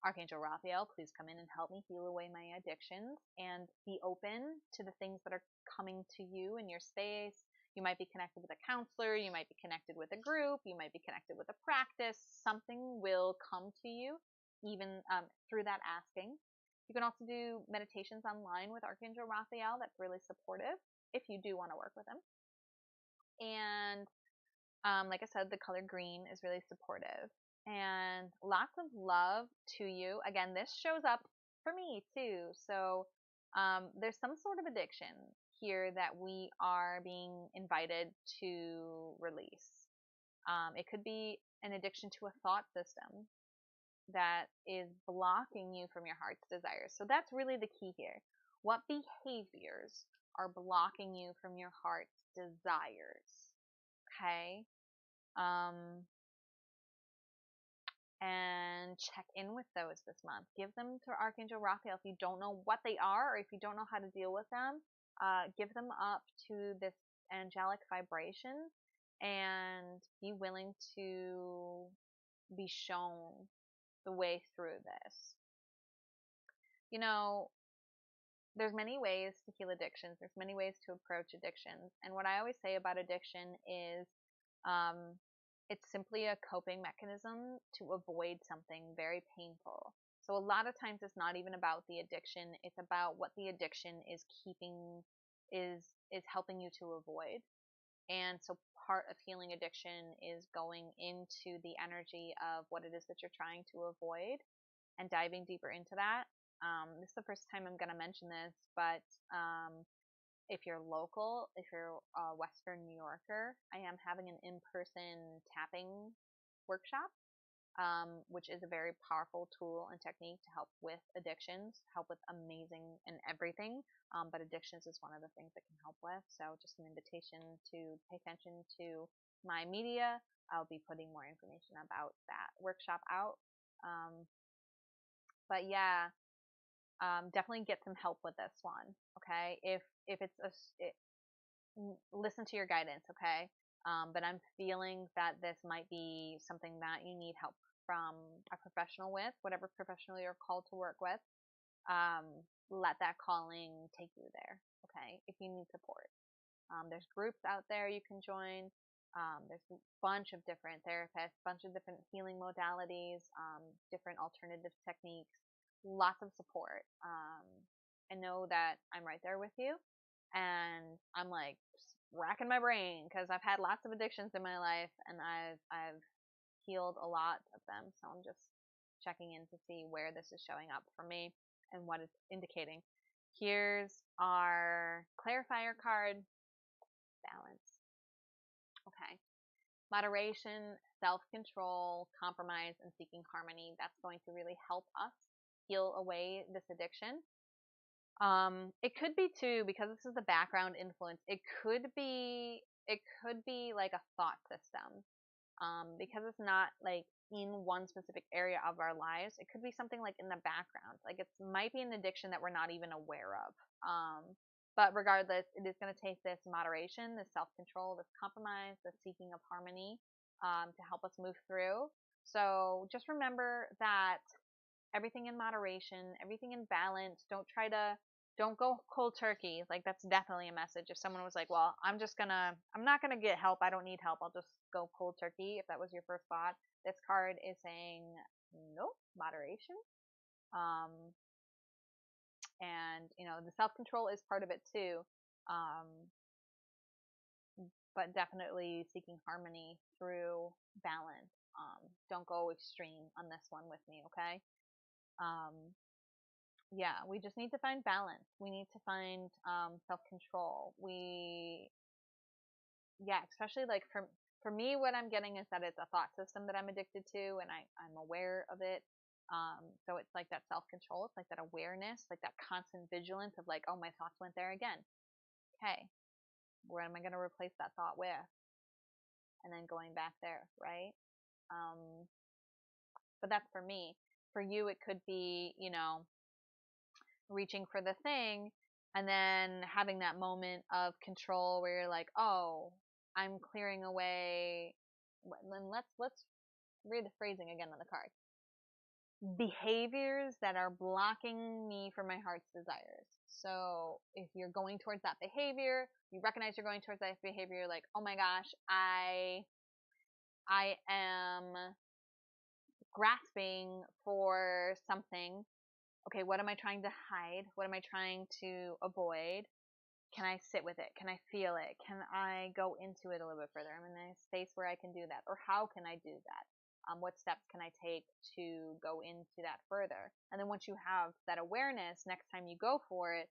Archangel Raphael, please come in and help me heal away my addictions, and be open to the things that are coming to you in your space. You might be connected with a counselor, you might be connected with a group, you might be connected with a practice. Something will come to you even through that asking. You can also do meditations online with Archangel Raphael. That's really supportive if you do want to work with him. And like I said, the color green is really supportive. And lots of love to you. Again, this shows up for me too. So there's some sort of addiction here that we are being invited to release. It could be an addiction to a thought system that is blocking you from your heart's desires. So that's really the key here. What behaviors are blocking you from your heart's desires? Okay. And check in with those this month. Give them to Archangel Raphael. If you don't know what they are, or if you don't know how to deal with them, give them up to this angelic vibration and be willing to be shown the way through this. You know, there's many ways to heal addictions. There's many ways to approach addictions. And what I always say about addiction is, it's simply a coping mechanism to avoid something very painful. So a lot of times it's not even about the addiction. It's about what the addiction is helping you to avoid. And so part of healing addiction is going into the energy of what it is that you're trying to avoid and diving deeper into that. This is the first time I'm going to mention this, but if you're local, if you're a Western New Yorker, I am having an in-person tapping workshop, which is a very powerful tool and technique to help with addictions, help with amazing and everything, but addictions is one of the things that can help with. So just an invitation to pay attention to my media. I'll be putting more information about that workshop out. But yeah, definitely get some help with this one. Okay, if it's listen to your guidance. Okay, but I'm feeling that this might be something that you need help from a professional with, whatever professional you're called to work with. Let that calling take you there. Okay, if you need support, there's groups out there you can join. There's a bunch of different therapists, bunch of different healing modalities, different alternative techniques, lots of support. I know that I'm right there with you, and I'm like racking my brain because I've had lots of addictions in my life, and I've healed a lot of them. So I'm just checking in to see where this is showing up for me and what it's indicating. Here's our clarifier card, balance. Okay. Moderation, self-control, compromise, and seeking harmony. That's going to really help us heal away this addiction. It could be too, because this is the background influence, it could be like a thought system. Because it's not like in one specific area of our lives, it could be something like in the background. Like it might be an addiction that we're not even aware of. But regardless, it is going to take this moderation, this self-control, this compromise, this seeking of harmony, to help us move through. So just remember that everything in moderation, everything in balance. Don't go cold turkey. Like that's definitely a message. If someone was like, well, I'm not gonna get help. I don't need help. I'll just go cold turkey. If that was your first thought, this card is saying, nope, moderation. And the self-control is part of it too. But definitely seeking harmony through balance. Don't go extreme on this one with me, okay? Yeah, we just need to find balance. We need to find self-control. Especially like for me, what I'm getting is that it's a thought system that I'm addicted to, and I'm aware of it. So it's like that self-control. It's like that awareness, like that constant vigilance of like, oh, my thoughts went there again. Okay, what am I going to replace that thought with? And then going back there, right? But that's for me. For you, it could be, reaching for the thing and then having that moment of control where you're like, oh, I'm clearing away. Then let's read the phrasing again on the card. Behaviors that are blocking me from my heart's desires. So if you're going towards that behavior, you recognize you're going towards that behavior, you're like, oh my gosh, I am grasping for something. Okay, what am I trying to hide? What am I trying to avoid? Can I sit with it? Can I feel it? Can I go into it a little bit further? I'm in a space where I can do that. Or how can I do that? What steps can I take to go into that further? And then once you have that awareness, next time you go for it,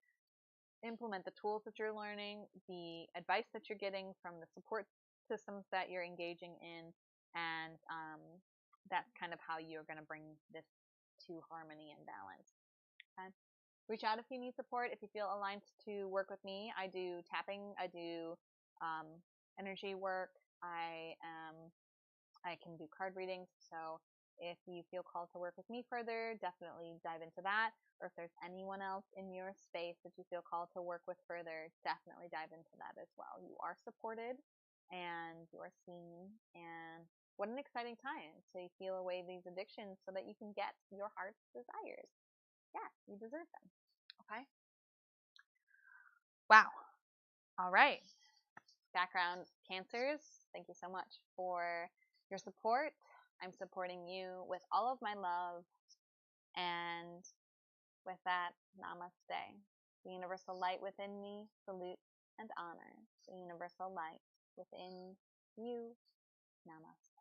implement the tools that you're learning, the advice that you're getting from the support systems that you're engaging in, and that's kind of how you're going to bring this to harmony and balance. Okay? Reach out if you need support, if you feel aligned to work with me. I do tapping, I do energy work, I can do card readings. So if you feel called to work with me further, definitely dive into that. Or if there's anyone else in your space that you feel called to work with further, definitely dive into that as well. You are supported and you are seen, and what an exciting time to heal away these addictions so that you can get your heart's desires. Yeah, you deserve them. Okay. Wow. All right. Background Cancers, thank you so much for your support. I'm supporting you with all of my love. And with that, namaste. The universal light within me salutes and honors the universal light within you. Namaste.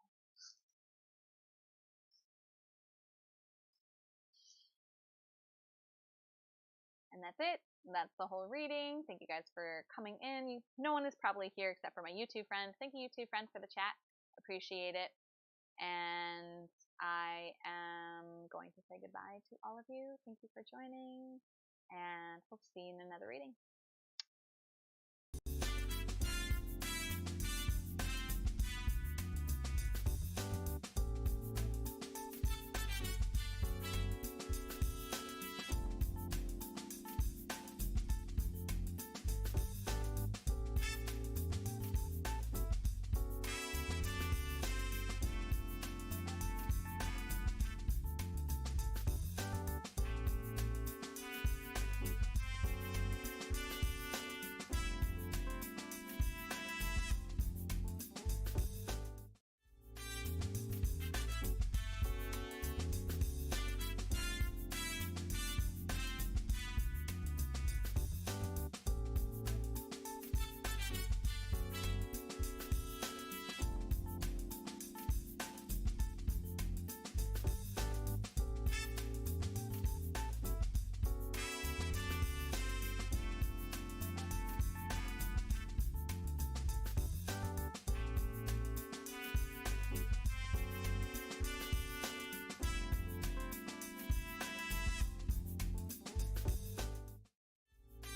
And that's it. That's the whole reading. Thank you guys for coming in. No one is probably here except for my YouTube friend. Thank you, YouTube friend, for the chat. Appreciate it. And I am going to say goodbye to all of you. Thank you for joining, and hope to see you in another reading.